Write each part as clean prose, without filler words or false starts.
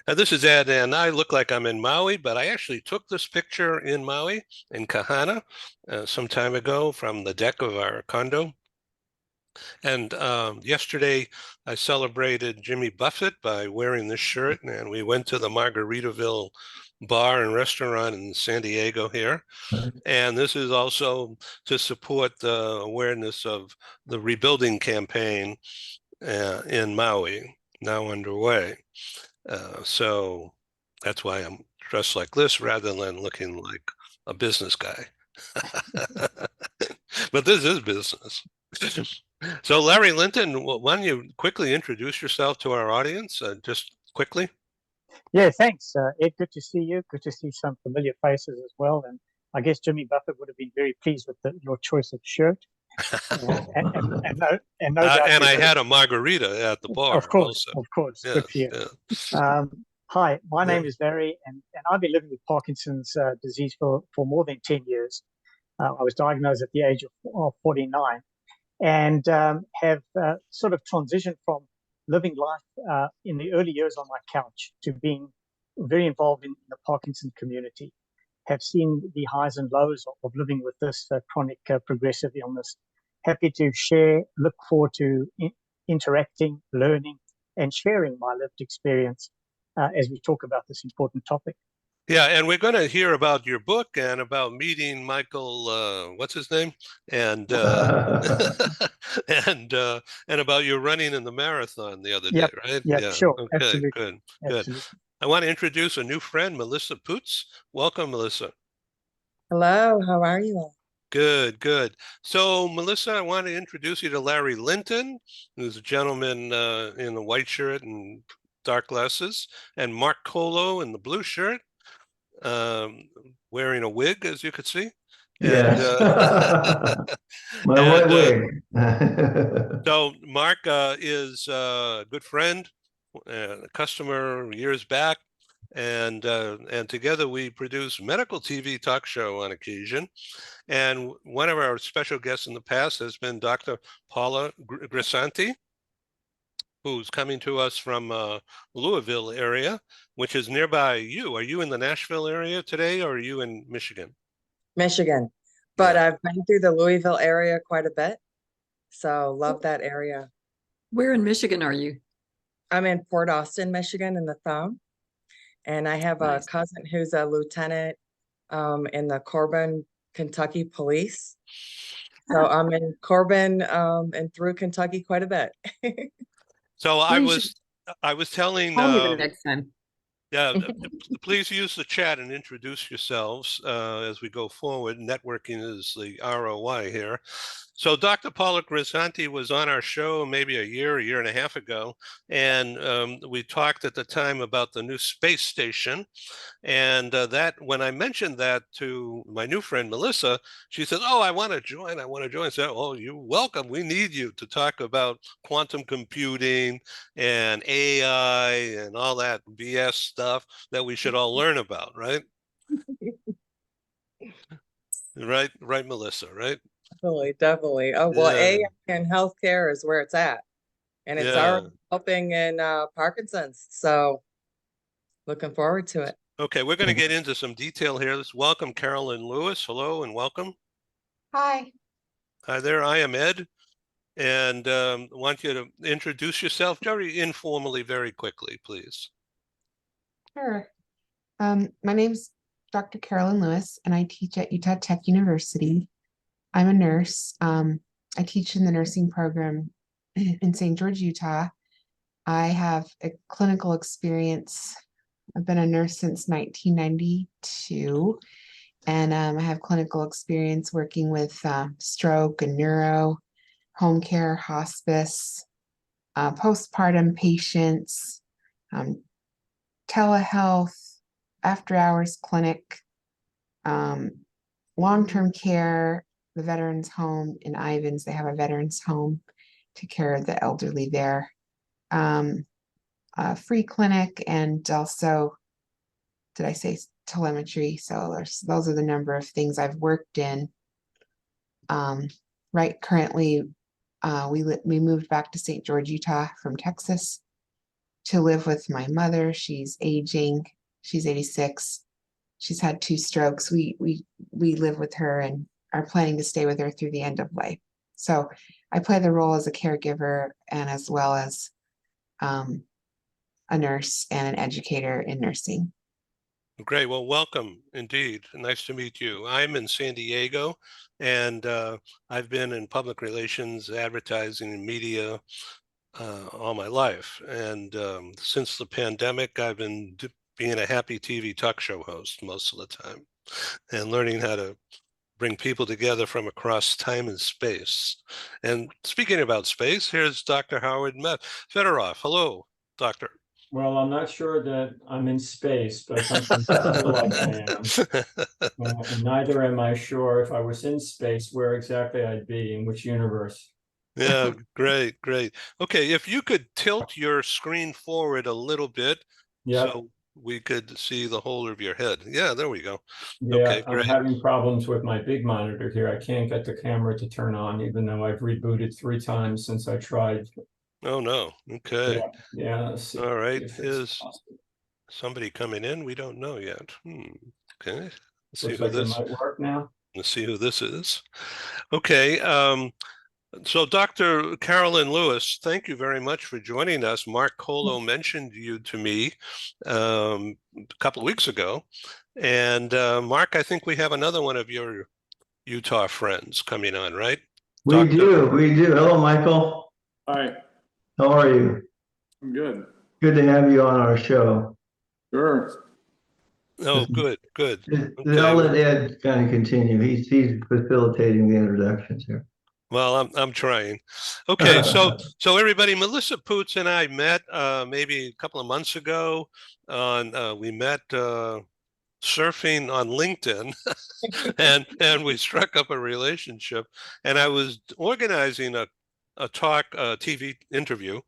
This is Ed, and I look like I'm in Maui, but I actually took this picture in Maui, in Kahana, some time ago from the deck of our condo. And yesterday, I celebrated Jimmy Buffett by wearing this shirt, and we went to the Margaritaville bar and restaurant in San Diego here. And this is also to support the awareness of the rebuilding campaign in Maui, now underway. So that's why I'm dressed like this rather than looking like a business guy. But this is business. So, Larry Linton, why don't you quickly introduce yourself to our audience, just quickly? Yeah, thanks, Ed. Good to see you. Good to see some familiar faces as well. And I guess Jimmy Buffett would have been very pleased with your choice of shirt. And no doubt And you I heard, had a margarita at the bar also. of course, good for Yes, you. yes. Hi, my Yeah. name is Barry, and I've been living with Parkinson's disease for more than 10 years. I was diagnosed at the age of 49 and have sort of transitioned from living life in the early years on my couch to being very involved in the Parkinson community. Have seen the highs and lows of living with this chronic progressive illness. Happy to share, look forward to interacting, learning, and sharing my lived experience as we talk about this important topic. Yeah, and we're going to hear about your book and about meeting Michael, what's his name? And and about your running in the marathon the other day, Yep, right? yep, Yeah. sure, Okay, absolutely, good, good. absolutely. I want to introduce a new friend, Melissa Poots. Welcome, Melissa. Hello, how are you all? Good, good. So, Melissa, I want to introduce you to Larry Linton, who's a gentleman in the white shirt and dark glasses, and Mark Colo in the blue shirt, um, wearing a wig, as you could see. And Yes. My white and wig. so Mark is a good friend, a customer years back, and together we produce medical TV talk show on occasion. And one of our special guests in the past has been Dr. Paula Grisanti, who's coming to us from Louisville area, which is nearby you. Are you in the Nashville area today, or are you in Michigan? Michigan, but Yeah. I've been through the Louisville area quite a bit, so love that area. Where in Michigan are you? I'm in Port Austin, Michigan in the Thumb, and I have a Nice. cousin who's a lieutenant in the Corbin, Kentucky police. So I'm in Corbin and through Kentucky quite a bit. So Well, you should I was telling call me the next time. yeah, please use the chat and introduce yourselves as we go forward. Networking is the ROI here. So Dr. Paula Grisanti was on our show maybe a year and a half ago, and we talked at the time about the new space station. And that when I mentioned that to my new friend Melissa, she says, "Oh, I want to join. I want to join." I said, "Oh, you're welcome. We need you to talk about quantum computing and AI and all that BS stuff that we should all learn about, right?" Right, Melissa, right? Definitely. Oh, well, Yeah, AI in healthcare is where it's at, and it's yeah. already helping in Parkinson's. So looking forward to it. Okay, we're going to get into some detail here. Let's welcome Carolyn Lewis. Hello and welcome. Hi. Hi there. I am Ed, and I want you to introduce yourself very informally, very quickly, please. Sure. My name's Dr. Carolyn Lewis, and I teach at Utah Tech University. I'm a nurse. I teach in the nursing program in St. George, Utah. I have a clinical experience. I've been a nurse since 1992, and I have clinical experience working with stroke and neuro, home care, hospice, postpartum patients, telehealth, after hours clinic, long-term care, the veterans home in Ivins. They have a veterans home to care of the elderly there. Free clinic, and also, did I say telemetry? So those are the number of things I've worked in. Currently, we moved back to St. George, Utah from Texas, to live with my mother. She's aging. She's 86. She's had 2 strokes. We live with her and are planning to stay with her through the end of life. So I play the role as a caregiver and as well as a nurse and an educator in nursing. Great. Well, welcome indeed. Nice to meet you. I'm in San Diego, and I've been in public relations, advertising, and media all my life. And since the pandemic, I've been being a happy TV talk show host most of the time and learning how to bring people together from across time and space. And speaking about space, here's Dr. Howard Fedorov. Hello, Doctor. Well, I'm not sure that I'm in space, but sometimes I feel like I am. And neither am I sure if I was in space, where exactly I'd be, in which universe. Yeah, great, great. Okay, if you could tilt your screen forward a little bit Yeah, so we could see the whole of your head. Yeah, there we go. yeah, Okay, I'm great. having problems with my big monitor here. I can't get the camera to turn on, even though I've rebooted 3 times since I tried. Oh, no. Okay. Yeah, yeah, let's see. All right. If it's Is possible. somebody coming in? We don't know yet. Okay. Let's see Looks who like it this. might work now. Let's see who this is. Okay. So Dr. Carolyn Lewis, thank you very much for joining us. Mark Colo mentioned you to me a couple of weeks ago. And Mark, I think we have another one of your Utah friends coming on, right? We do. Hello, Michael. Hi, How are you? I'm good. Good to have you on our show. Sure. Oh, good, good. I'll let Ed kind of continue. He's facilitating the introductions here. Well, I'm trying. Okay, so everybody, Melissa Poots and I met maybe a couple of months ago. We met surfing on LinkedIn, and we struck up a relationship. And I was organizing a TV interview,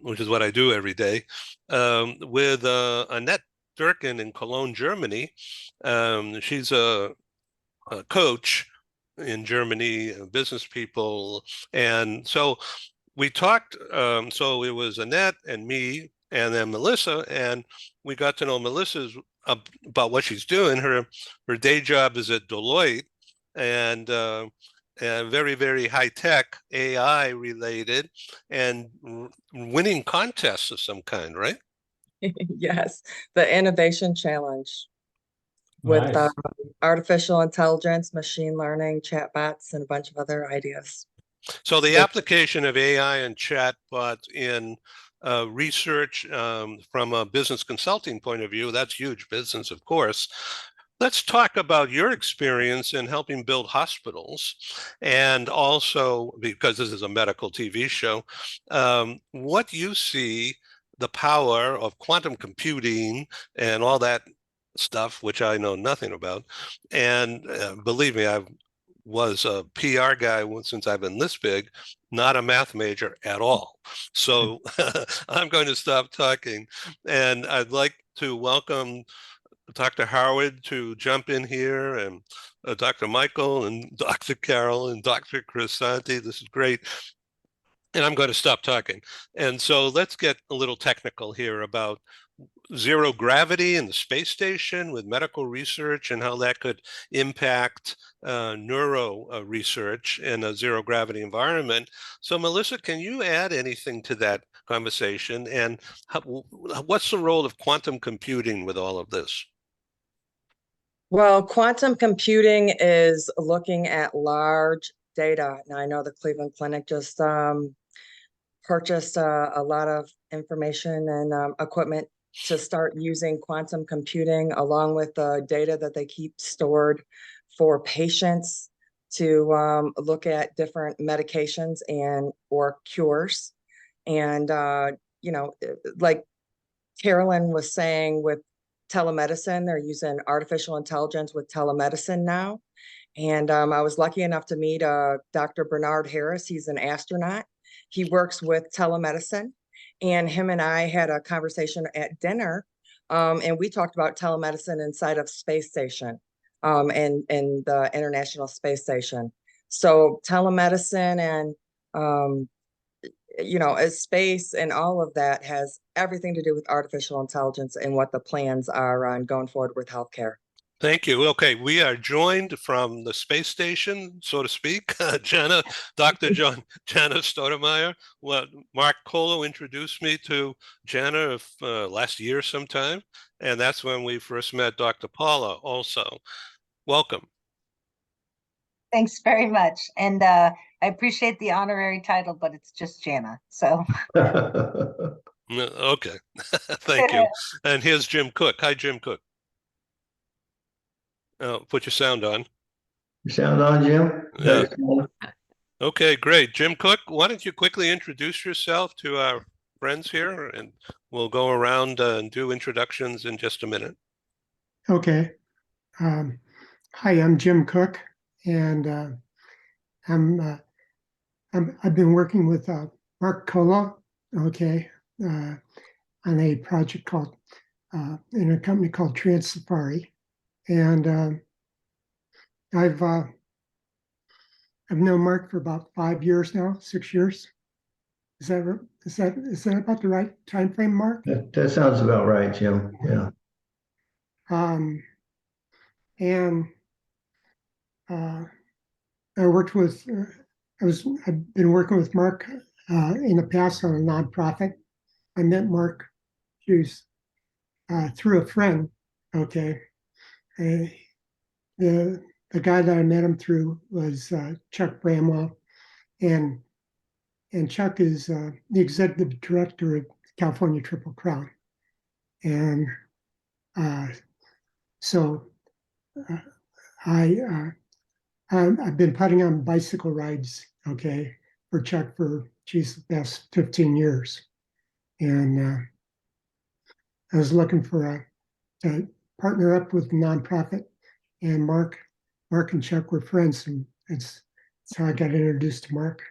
which is what I do every day, with Annette Durkin in Cologne, Germany. She's a coach in Germany, business people. And so we talked, so it was Annette and me and then Melissa, and we got to know Melissa's about what she's doing. Her day job is at Deloitte, and very, very high tech, AI related, and winning contests of some kind, right? Yes, the innovation challenge with Nice. artificial intelligence, machine learning, chatbots, and a bunch of other ideas. So the application of AI and chatbots in research from a business consulting point of view, that's huge business, of course. Let's talk about your experience in helping build hospitals, and also, because this is a medical TV show, what you see the power of quantum computing and all that stuff, which I know nothing about. And believe me, I was a PR guy since I've been this big, not a math major at all. So I'm going to stop talking, and I'd like to welcome Dr. Howard to jump in here, and Dr. Michael and Dr. Carol and Dr. Grisanti. This is great. And I'm going to stop talking. And so let's get a little technical here about zero gravity in the space station with medical research and how that could impact neuro research in a zero gravity environment. So Melissa, can you add anything to that conversation? And what's the role of quantum computing with all of this? Well, quantum computing is looking at large data. Now, I know the Cleveland Clinic just purchased a lot of information and equipment to start using quantum computing along with the data that they keep stored for patients to look at different medications and or cures. And, like Carolyn was saying with telemedicine, they're using artificial intelligence with telemedicine now. And I was lucky enough to meet Dr. Bernard Harris. He's an astronaut. He works with telemedicine. And him and I had a conversation at dinner, and we talked about telemedicine inside of space station and the International Space Station. So telemedicine and space and all of that has everything to do with artificial intelligence and what the plans are on going forward with healthcare. Thank you. Okay, we are joined from the space station, so to speak. Jana, Jana Stoudemire. Well, Mark Colo introduced me to Jana last year sometime, and that's when we first met Dr. Paula also. Welcome. Thanks very much. And I appreciate the honorary title, but it's just Jana. So. Okay, thank you. And here's Jim Cook. Hi, Jim Cook. Put your sound on. Your sound on, Jim? Yeah. Okay, great. Jim Cook, why don't you quickly introduce yourself to our friends here, and we'll go around and do introductions in just a minute. Okay. Hi, I'm Jim Cook, and I've been working with Mark Colo, okay, on a project called in a company called Trans Safari. And I've known Mark for about 5 years now, 6 years. Is that about the right time frame, Mark? That sounds about right, Jim. Yeah. And I've been working with Mark in the past on a nonprofit. I met Mark Hughes through a friend. Okay. The guy that I met him through was Chuck Bramwell, and Chuck is the executive director of California Triple Crown, and so I've been putting on bicycle rides, okay, for Chuck for the past 15 years, and I was looking for to partner up with a nonprofit, and Mark and Chuck were friends, and that's how I got introduced to Mark,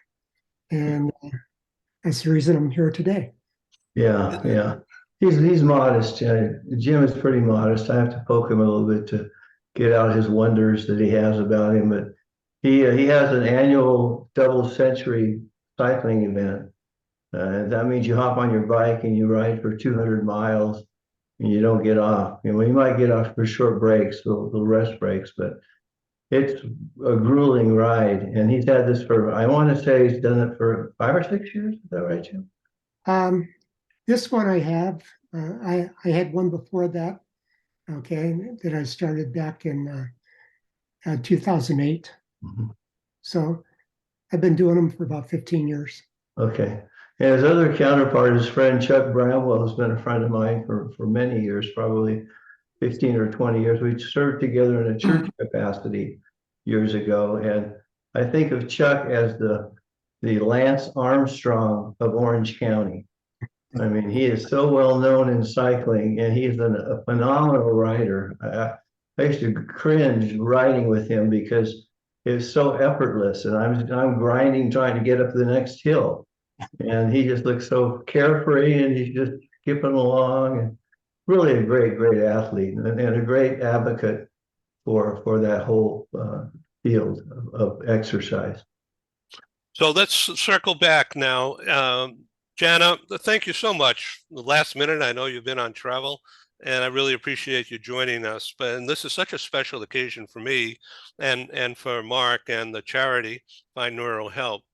and that's the reason I'm here today. Yeah. He's modest. Jim is pretty modest. I have to poke him a little bit to get out his wonders that he has about him, but he has an annual double century cycling event. That means you hop on your bike and you ride for 200 miles and you don't get off. You might get off for short breaks, little rest breaks, but it's a grueling ride. And he's had this for, I want to say he's done it for 5 or 6 years. Is that right, Jim? This one I have. I had one before that, okay, that I started back in 2008. Mm-hmm. So I've been doing them for about 15 years. Okay. And his other counterpart, his friend Chuck Bramwell, has been a friend of mine for many years, probably 15 or 20 years. We served together in a church capacity years ago. And I think of Chuck as the Lance Armstrong of Orange County. I mean, he is so well known in cycling, and he's a phenomenal rider. I used to cringe riding with him because it's so effortless, and I'm grinding trying to get up the next hill, and he just looks so carefree, and he's just skipping along, and really a great athlete and a great advocate for that whole field of exercise. So let's circle back now. Jana, thank you so much. The last minute, I know you've been on travel, and I really appreciate you joining us. And this is such a special occasion for me and for Mark and the charity, Find Neural Help.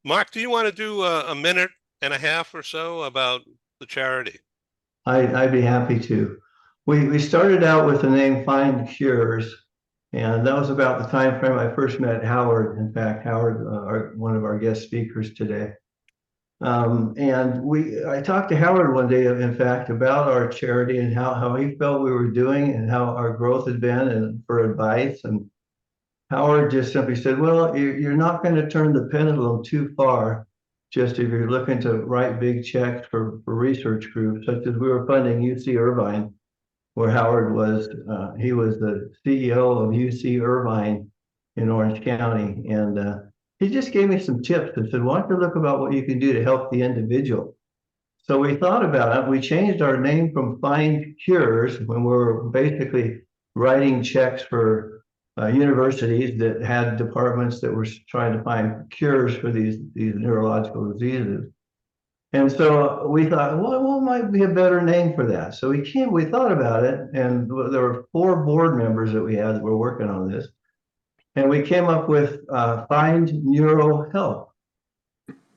Mark, do you want to do a minute and a half or so about the charity? I'd be happy to. We started out with the name Find Cures, and that was about the time frame I first met Howard. In fact, Howard, one of our guest speakers today. And I talked to Howard one day, in fact, about our charity and how he felt we were doing and how our growth had been, and for advice. And Howard just simply said, well, you're not going to turn the pendulum too far, just if you're looking to write big checks for research groups, such as we were funding UC Irvine, where Howard was. He was the CEO of UC Irvine in Orange County. And he just gave me some tips and said, why don't you look about what you can do to help the individual? So we thought about it. We changed our name from Find Cures, when we were basically writing checks for universities that had departments that were trying to find cures for these neurological diseases. And so we thought, well, what might be a better name for that? So we thought about it, and there were 4 board members that we had that were working on this. And we came up with Find Neuro Help.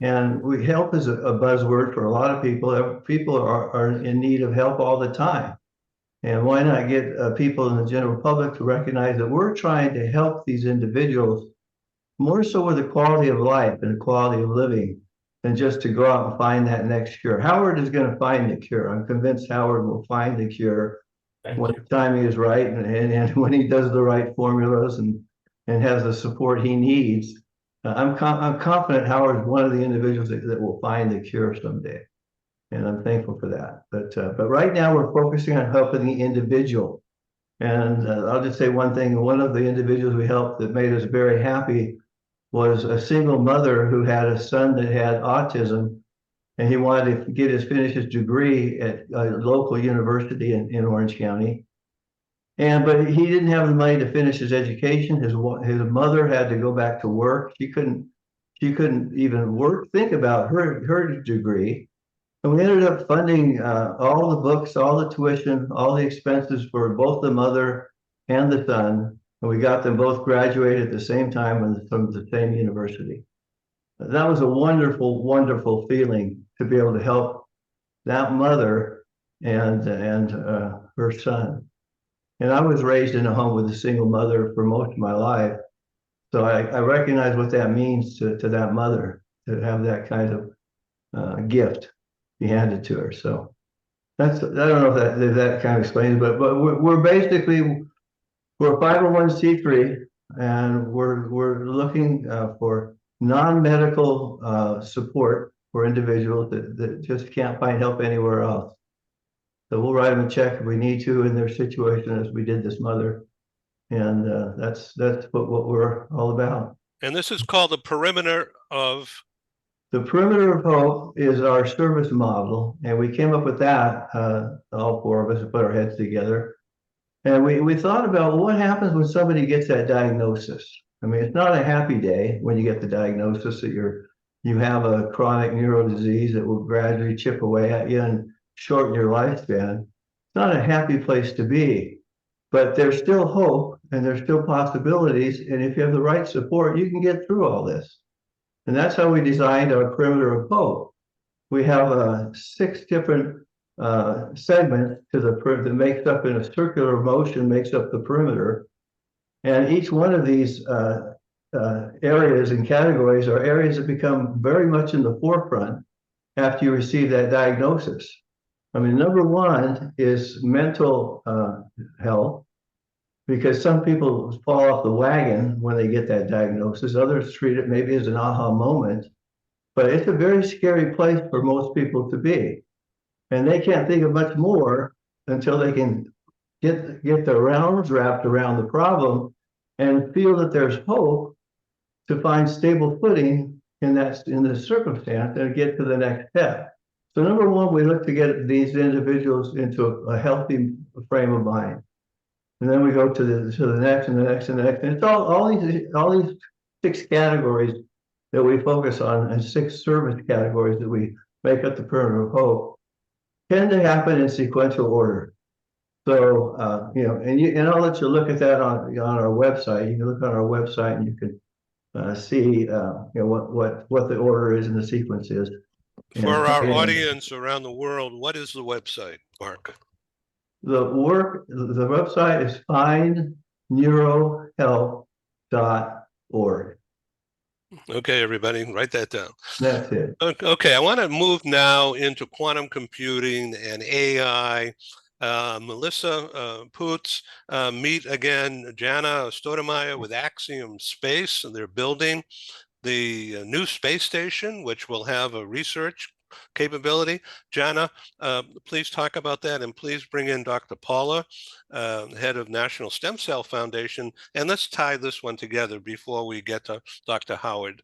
And help is a buzzword for a lot of people. People are in need of help all the time. And why not get people in the general public to recognize that we're trying to help these individuals more so with the quality of life and the quality of living than just to go out and find that next cure. Howard is going to find the cure. I'm convinced Howard will find the cure when the timing is right and when he does the right formulas and has the support he needs. I'm confident Howard is one of the individuals that will find the cure someday. And I'm thankful for that. But right now we're focusing on helping the individual. And I'll just say one thing. One of the individuals we helped that made us very happy was a single mother who had a son that had autism, and he wanted to finish his degree at a local university in Orange County. But he didn't have the money to finish his education. His mother had to go back to work. She couldn't even think about her degree. And we ended up funding all the books, all the tuition, all the expenses for both the mother and the son. And we got them both graduated at the same time from the same university. That was a wonderful, wonderful feeling to be able to help that mother and her son. And I was raised in a home with a single mother for most of my life. So I recognize what that means to that mother, to have that kind of gift be handed to her. So I don't know if that kind of explains, but we're basically, we're 501c3, and we're looking for non-medical support for individuals that just can't find help anywhere else. So we'll write them a check if we need to in their situation, as we did this mother. And that's what we're all about. And this is called the Perimeter of... The Perimeter of Hope is our service model, and we came up with that, all 4 of us put our heads together. And we thought about what happens when somebody gets that diagnosis. I mean, it's not a happy day when you get the diagnosis that you have a chronic neuro disease that will gradually chip away at you and shorten your lifespan. It's not a happy place to be, but there's still hope and there's still possibilities. And if you have the right support, you can get through all this. And that's how we designed our Perimeter of Hope. We have 6 different segments that makes up in a circular motion, makes up the perimeter. And each one of these areas and categories are areas that become very much in the forefront after you receive that diagnosis. I mean, number 1 is mental health, because some people fall off the wagon when they get that diagnosis. Others treat it maybe as an aha moment, but it's a very scary place for most people to be. And they can't think of much more until they can get their arms wrapped around the problem and feel that there's hope to find stable footing in the circumstance and get to the next step. So number 1, we look to get these individuals into a healthy frame of mind. And then we go to the next and the next and the next. And it's all these 6 categories that we focus on, and 6 service categories that we make up the Perimeter of Hope, tend to happen in sequential order. So and I'll let you look at that on our website. You can look on our website and you can see what the order is and the sequence is. For our audience around the world, what is the website, Mark? The website is findneurohealth.org. Okay, everybody, write that down. That's it. Okay, I want to move now into quantum computing and AI. Melissa Poots, meet again Jana Stoudemire with Axiom Space, and they're building the new space station, which will have a research capability. Jana, please talk about that, and please bring in Dr. Paula, head of National Stem Cell Foundation, and let's tie this one together before we get to Dr. Howard.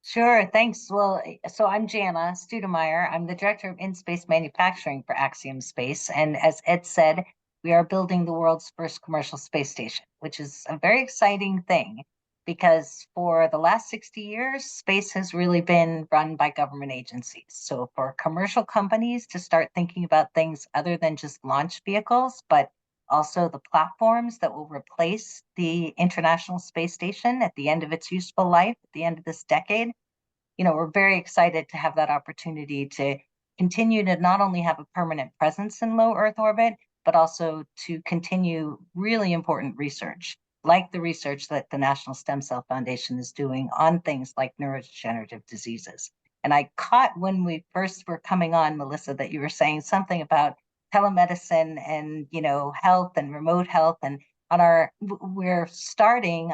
Sure, thanks. Well, so I'm Jana Stoudemire. I'm the Director of In-Space Manufacturing for Axiom Space. And as Ed said, we are building the world's first commercial space station, which is a very exciting thing. because for the last 60 years, space has really been run by government agencies. So for commercial companies to start thinking about things other than just launch vehicles, but also the platforms that will replace the International Space Station at the end of its useful life, at the end of this decade, we're very excited to have that opportunity to continue to not only have a permanent presence in low Earth orbit, but also to continue really important research, like the research that the National Stem Cell Foundation is doing on things like neurodegenerative diseases. And I caught when we first were coming on, Melissa, that you were saying something about telemedicine and, health and remote health. And we're starting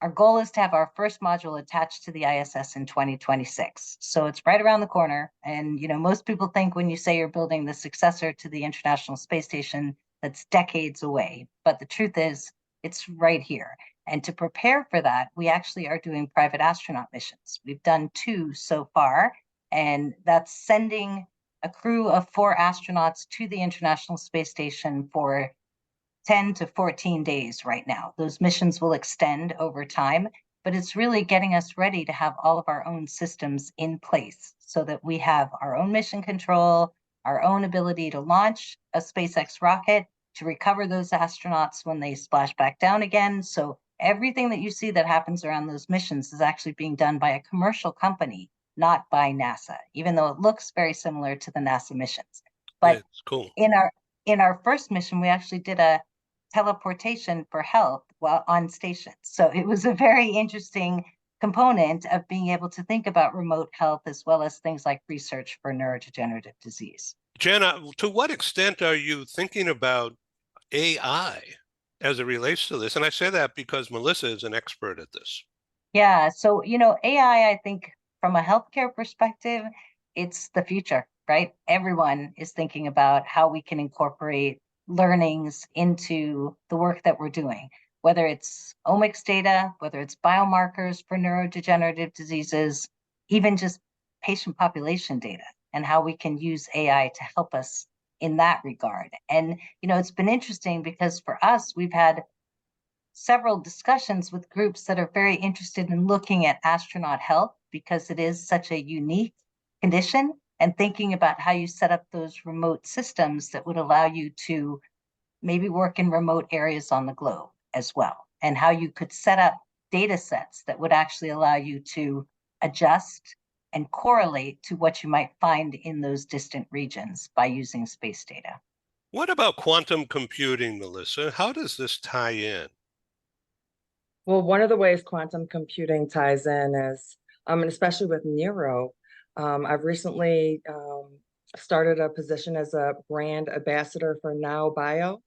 our goal is to have our first module attached to the ISS in 2026. So it's right around the corner. And, most people think when you say you're building the successor to the International Space Station, that's decades away. But the truth is, it's right here. And to prepare for that, we actually are doing private astronaut missions. We've done 2 so far, and that's sending a crew of 4 astronauts to the International Space Station for 10 to 14 days right now. Those missions will extend over time, but it's really getting us ready to have all of our own systems in place so that we have our own mission control, our own ability to launch a SpaceX rocket, to recover those astronauts when they splash back down again. So everything that you see that happens around those missions is actually being done by a commercial company, not by NASA, even though it looks very similar to the NASA missions. But yeah, it's cool. in our first mission, we actually did a teleportation for health while on station. So it was a very interesting component of being able to think about remote health as well as things like research for neurodegenerative disease. Jana, to what extent are you thinking about AI as it relates to this? And I say that because Melissa is an expert at this. Yeah, so AI, I think from a healthcare perspective, it's the future, right? Everyone is thinking about how we can incorporate learnings into the work that we're doing, whether it's omics data, whether it's biomarkers for neurodegenerative diseases, even just patient population data, and how we can use AI to help us in that regard. And, it's been interesting because for us, we've had several discussions with groups that are very interested in looking at astronaut health because it is such a unique condition, and thinking about how you set up those remote systems that would allow you to maybe work in remote areas on the globe as well, and how you could set up data sets that would actually allow you to adjust and correlate to what you might find in those distant regions by using space data. What about quantum computing, Melissa? How does this tie in? Well, one of the ways quantum computing ties in is, and especially with neuro, I've recently started a position as a brand ambassador for Now Bio.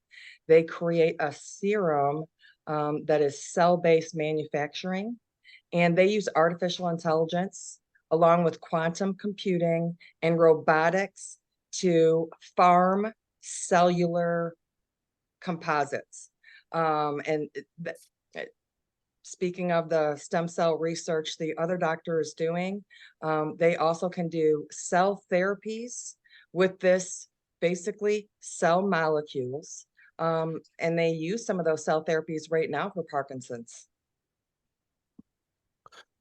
They create a serum that is cell-based manufacturing, and they use artificial intelligence along with quantum computing and robotics to farm cellular composites. Speaking of the stem cell research the other doctor is doing, they also can do cell therapies with this basically cell molecules. And they use some of those cell therapies right now for Parkinson's.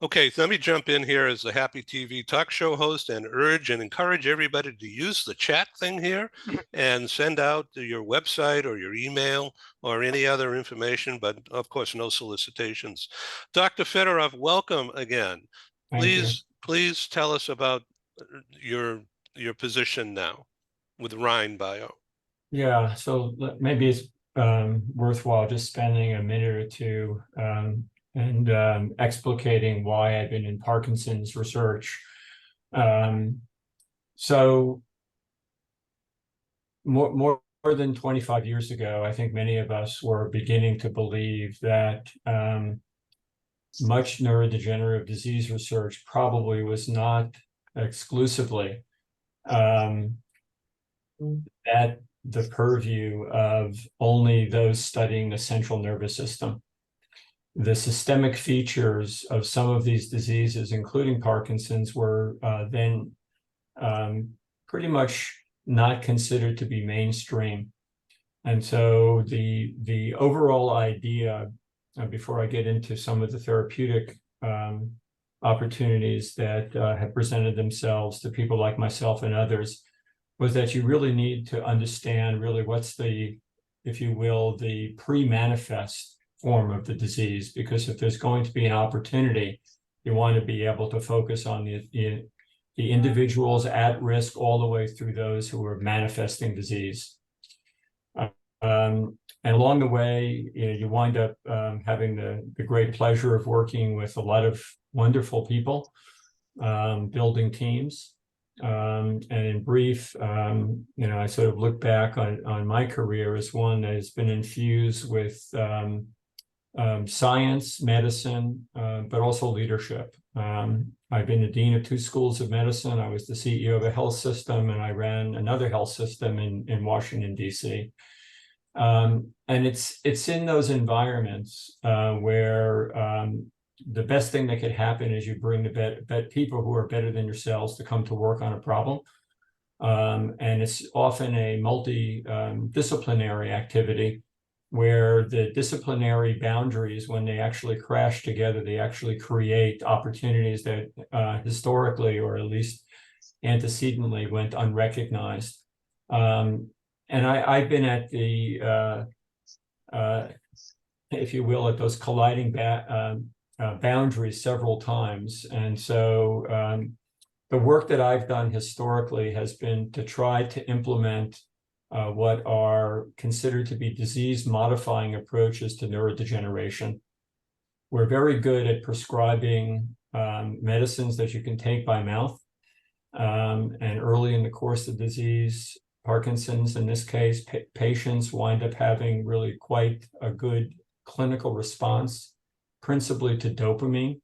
Okay, so let me jump in here as the Happy TV talk show host and urge and encourage everybody to use the chat thing here and send out your website or your email or any other information, but of course, no solicitations. Dr. Fedorov, welcome again. Please tell us about your position now with Rhine Bio. Yeah, so maybe it's worthwhile just spending a minute or two and explicating why I've been in Parkinson's research. So more than 25 years ago, I think many of us were beginning to believe that much neurodegenerative disease research probably was not exclusively at the purview of only those studying the central nervous system. The systemic features of some of these diseases, including Parkinson's, were then pretty much not considered to be mainstream. And so the overall idea before I get into some of the therapeutic opportunities that have presented themselves to people like myself and others, was that you really need to understand really what's the, if you will, the pre-manifest form of the disease, because if there's going to be an opportunity, you want to be able to focus on the individuals at risk all the way through those who are manifesting disease. And along the way, you wind up having the great pleasure of working with a lot of wonderful people, building teams. And in brief, I sort of look back on my career as one that has been infused with science, medicine, but also leadership. I've been the dean of 2 schools of medicine. I was the CEO of a health system, and I ran another health system in Washington, D.C. And it's in those environments where the best thing that could happen is you bring the people who are better than yourselves to come to work on a problem. And it's often a multi-disciplinary activity where the disciplinary boundaries, when they actually crash together, they actually create opportunities that historically, or at least antecedently, went unrecognized. And I've been at the, if you will, at those colliding boundaries several times. And so the work that I've done historically has been to try to implement what are considered to be disease-modifying approaches to neurodegeneration. We're very good at prescribing medicines that you can take by mouth. And early in the course of disease, Parkinson's in this case, patients wind up having really quite a good clinical response, principally to dopamine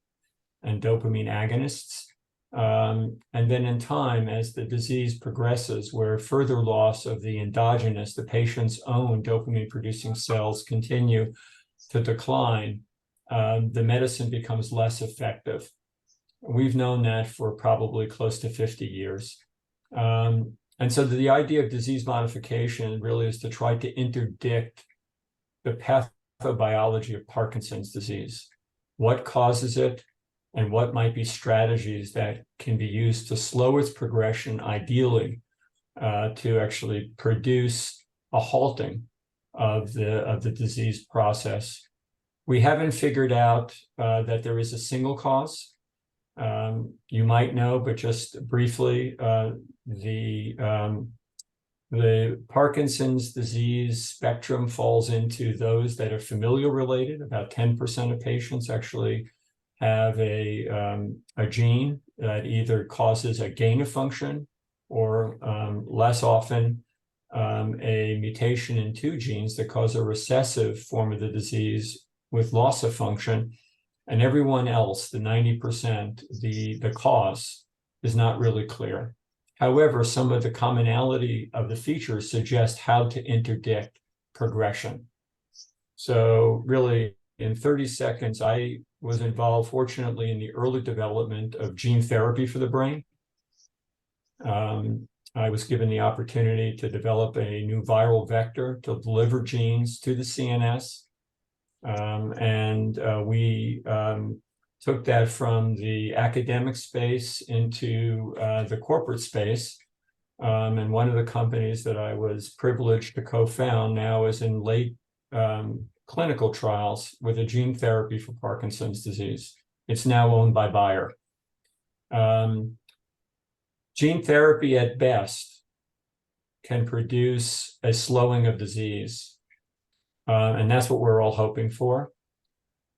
and dopamine agonists. And then in time, as the disease progresses, where further loss of the endogenous, the patient's own dopamine-producing cells continue to decline, the medicine becomes less effective. We've known that for probably close to 50 years. And so the idea of disease modification really is to try to interdict the pathobiology of Parkinson's disease. What causes it, and what might be strategies that can be used to slow its progression, ideally, to actually produce a halting of the disease process. We haven't figured out that there is a single cause. You might know, but just briefly, the Parkinson's disease spectrum falls into those that are familial related. About 10% of patients actually have a gene that either causes a gain of function or less often a mutation in 2 genes that cause a recessive form of the disease with loss of function. And everyone else, the 90%, the cause is not really clear. However, some of the commonality of the features suggest how to interdict progression. So really, in 30 seconds, I was involved, fortunately, in the early development of gene therapy for the brain. I was given the opportunity to develop a new viral vector to deliver genes to the CNS. We took that from the academic space into the corporate space. And one of the companies that I was privileged to co-found now is in late clinical trials with a gene therapy for Parkinson's disease. It's now owned by Bayer. Gene therapy at best can produce a slowing of disease. And that's what we're all hoping for.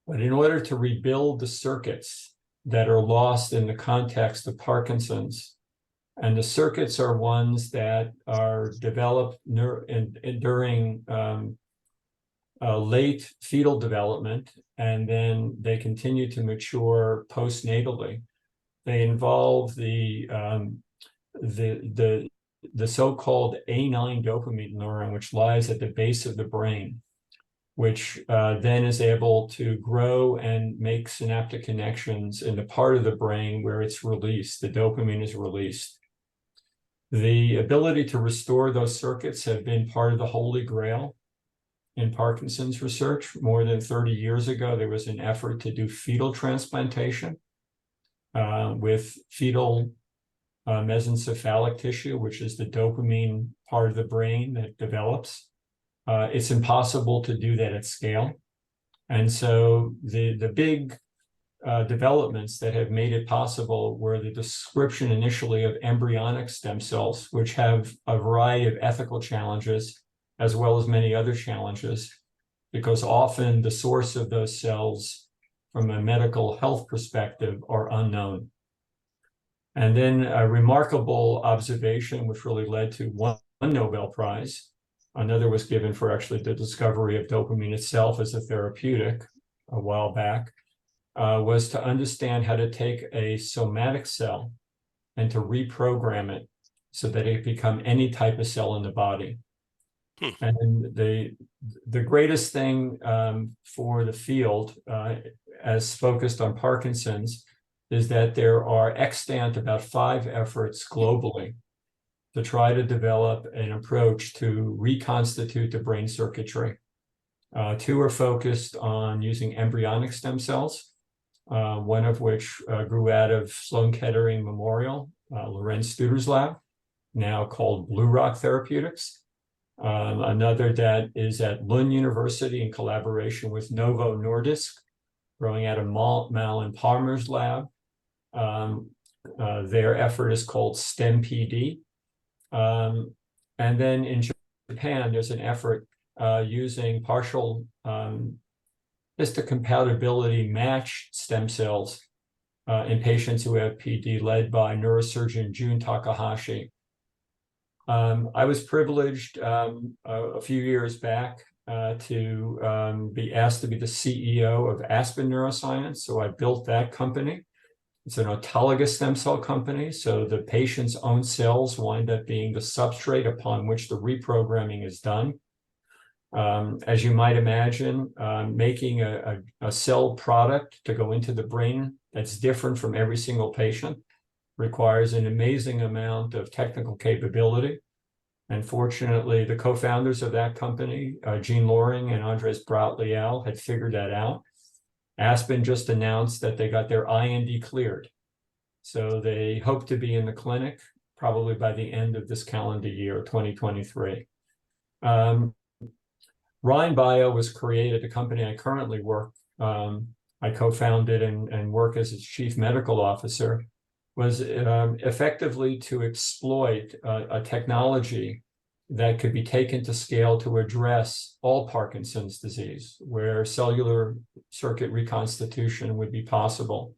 But in order to rebuild the circuits that are lost in the context of Parkinson's, and the circuits are ones that are developed during late fetal development, and then they continue to mature postnatally. They involve the so-called A9 dopamine neuron, which lies at the base of the brain, which then is able to grow and make synaptic connections in the part of the brain where it's released, the dopamine is released. The ability to restore those circuits have been part of the Holy Grail in Parkinson's research. More than 30 years ago, there was an effort to do fetal transplantation with fetal mesencephalic tissue, which is the dopamine part of the brain that develops. It's impossible to do that at scale. And so the big developments that have made it possible were the description initially of embryonic stem cells, which have a variety of ethical challenges, as well as many other challenges, because often the source of those cells from a medical health perspective are unknown. And then a remarkable observation, which really led to one Nobel Prize. Another was given for actually the discovery of dopamine itself as a therapeutic a while back, was to understand how to take a somatic cell and to reprogram it so that it become any type of cell in the body. And the greatest thing for the field, as focused on Parkinson's, is that there are extant about 5 efforts globally to try to develop an approach to reconstitute the brain circuitry. 2 are focused on using embryonic stem cells, one of which grew out of Sloan Kettering Memorial, Lorenz Studer's lab, now called Blue Rock Therapeutics. Another that is at Lund University in collaboration with Novo Nordisk, growing out of Malin Palmer's lab. Their effort is called StemPD. And then in Japan, there's an effort using partial histocompatibility matched stem cells in patients who have PD, led by neurosurgeon Jun Takahashi. I was privileged a few years back to be asked to be the CEO of Aspen Neuroscience. So I built that company. It's an autologous stem cell company. So the patient's own cells wind up being the substrate upon which the reprogramming is done. As you might imagine, making a cell product to go into the brain that's different from every single patient requires an amazing amount of technical capability. And fortunately, the co-founders of that company, Jean Loring and Andres Brat-Lial, had figured that out. Aspen just announced that they got their IND cleared. So they hope to be in the clinic probably by the end of this calendar year, 2023. Rhine Bio was created, a company I currently work, I co-founded and work as its chief medical officer, was effectively to exploit a technology that could be taken to scale to address all Parkinson's disease, where cellular circuit reconstitution would be possible.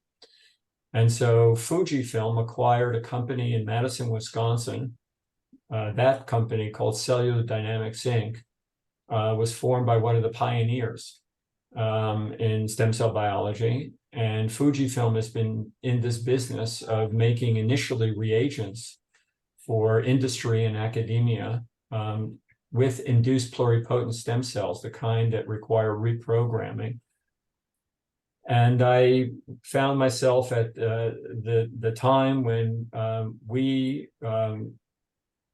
And so Fujifilm acquired a company in Madison, Wisconsin. That company, called Cellular Dynamics Inc., was formed by one of the pioneers in stem cell biology. And Fujifilm has been in this business of making initially reagents for industry and academia with induced pluripotent stem cells, the kind that require reprogramming. And I found myself at the time when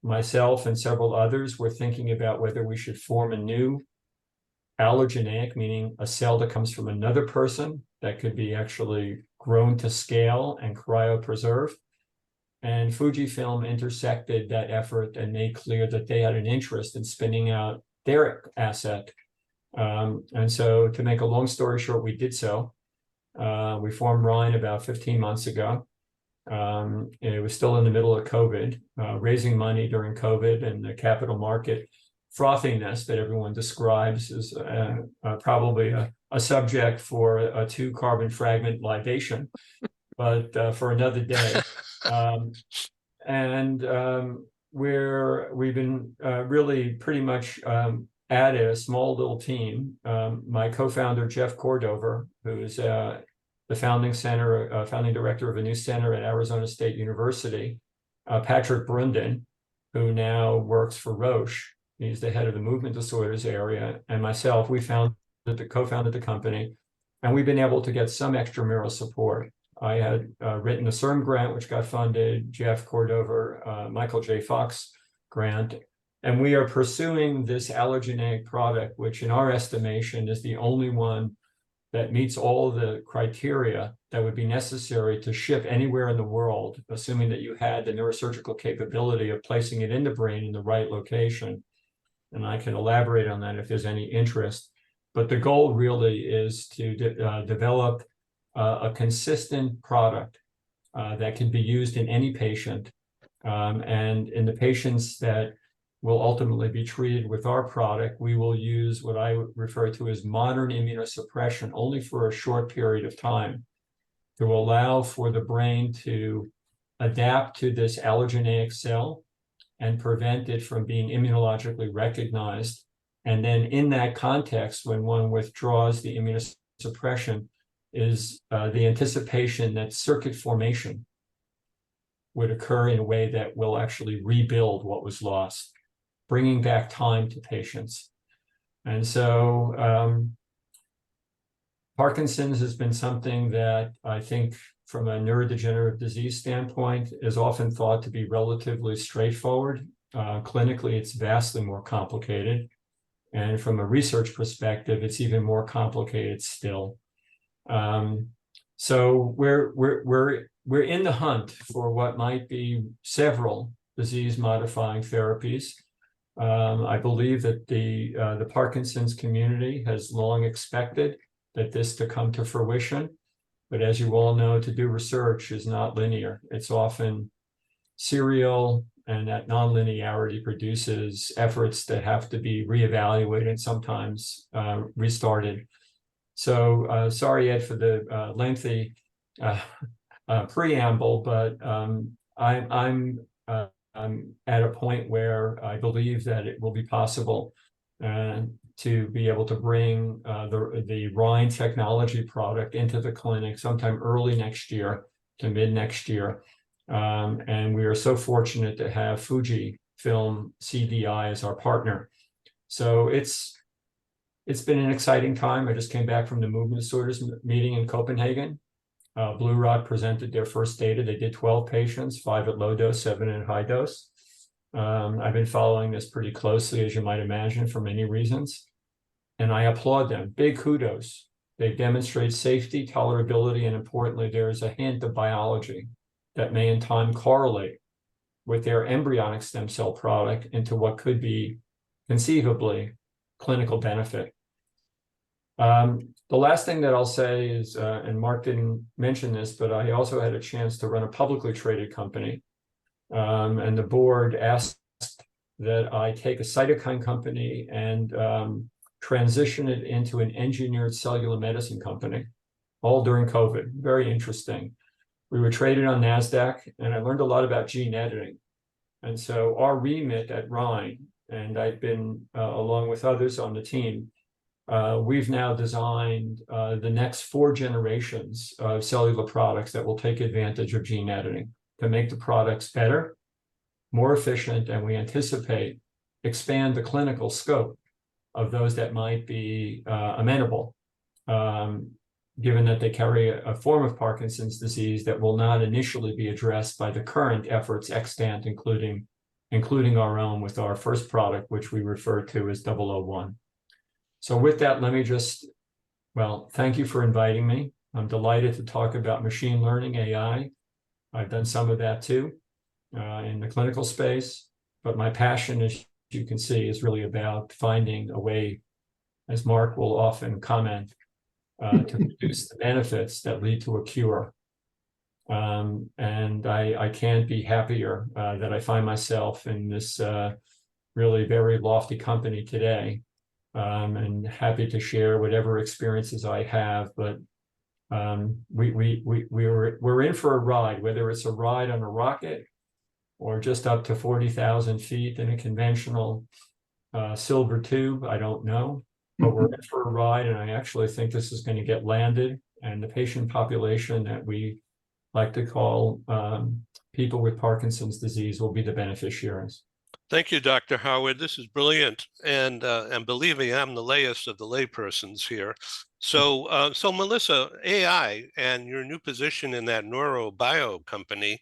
myself and several others were thinking about whether we should form a new allogeneic, meaning a cell that comes from another person that could be actually grown to scale and cryopreserved. And Fujifilm intersected that effort and made clear that they had an interest in spinning out their asset. And so, to make a long story short, we did so. We formed Rhine about 15 months ago. It was still in the middle of COVID, raising money during COVID, and the capital market frothiness that everyone describes is probably a subject for a 2-carbon fragment libation, but for another day. We've been really pretty much added a small little team. My co-founder, Jeff Cordover, who is the founding director of a new center at Arizona State University, Patrick Brunden, who now works for Roche. He's the head of the movement disorders area, and myself, we co-founded the company, and we've been able to get some extramural support. I had written a CERN grant, which got funded, Jeff Cordover, Michael J. Fox grant, And we are pursuing this allogeneic product, which in our estimation is the only one that meets all the criteria that would be necessary to ship anywhere in the world, assuming that you had the neurosurgical capability of placing it in the brain in the right location. And I can elaborate on that if there's any interest. But the goal really is to develop a consistent product that can be used in any patient. And in the patients that will ultimately be treated with our product, we will use what I refer to as modern immunosuppression only for a short period of time to allow for the brain to adapt to this allogeneic cell and prevent it from being immunologically recognized. And then in that context, when one withdraws the immunosuppression, is the anticipation that circuit formation would occur in a way that will actually rebuild what was lost, bringing back time to patients. And so Parkinson's has been something that I think from a neurodegenerative disease standpoint is often thought to be relatively straightforward. Clinically, it's vastly more complicated. And from a research perspective, it's even more complicated still. So we're in the hunt for what might be several disease-modifying therapies. I believe that the Parkinson's community has long expected that this to come to fruition. But as you all know, to do research is not linear. It's often serial, and that nonlinearity produces efforts that have to be reevaluated and sometimes restarted. So sorry, Ed, for the lengthy preamble, but I'm at a point where I believe that it will be possible to be able to bring the Rhine technology product into the clinic sometime early next year to mid next year. And we are so fortunate to have Fujifilm CDI as our partner. So it's been an exciting time. I just came back from the movement disorders meeting in Copenhagen. Blue Rock presented their first data. They did 12 patients, 5 at low dose, 7 at high dose. I've been following this pretty closely, as you might imagine, for many reasons. And I applaud them. Big kudos. They demonstrate safety, tolerability, and importantly, there's a hint of biology that may in time correlate with their embryonic stem cell product into what could be conceivably clinical benefit. The last thing that I'll say is, and Mark didn't mention this, but I also had a chance to run a publicly traded company. And the board asked that I take a cytokine company and transition it into an engineered cellular medicine company, all during COVID. Very interesting. We were traded on NASDAQ, and I learned a lot about gene editing. And so our remit at Rhine, and I've been, along with others on the team, we've now designed the next 4 generations of cellular products that will take advantage of gene editing to make the products better, more efficient, and we anticipate expand the clinical scope of those that might be amenable, given that they carry a form of Parkinson's disease that will not initially be addressed by the current efforts extant, including our own with our first product, which we refer to as 001. So with that, let me just, well, thank you for inviting me. I'm delighted to talk about machine learning, AI. I've done some of that too in the clinical space, but my passion, as you can see, is really about finding a way, as Mark will often comment, to produce the benefits that lead to a cure. And I can't be happier that I find myself in this really very lofty company today. And happy to share whatever experiences I have, but we're in for a ride, whether it's a ride on a rocket or just up to 40,000 feet in a conventional silver tube. I don't know, but we're in for a ride, and I actually think this is going to get landed, and the patient population that we like to call people with Parkinson's disease will be the beneficiaries. Thank you, Dr. Howard. This is brilliant. And believe me, I'm the layest of the laypersons here. So, so Melissa, AI and your new position in that neurobio company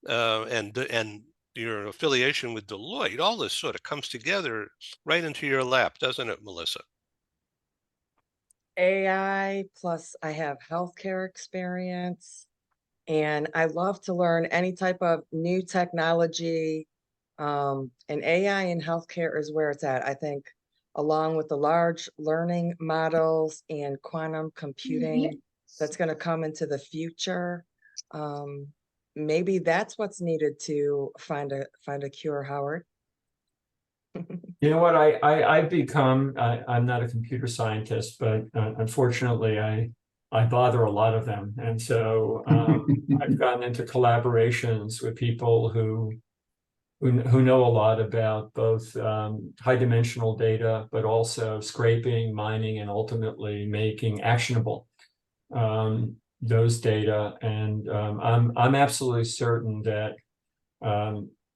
and your affiliation with Deloitte, all this sort of comes together right into your lap, doesn't it, Melissa? AI plus I have healthcare experience, and I love to learn any type of new technology. And AI in healthcare is where it's at. I think along with the large learning models and quantum computing that's going to come into the future. Maybe that's what's needed to find a cure, Howard. You know what, I've become, I'm not a computer scientist, but unfortunately I bother a lot of them. And so I've gotten into collaborations with people who know a lot about both high dimensional data, but also scraping, mining, and ultimately making actionable those data. And I'm absolutely certain that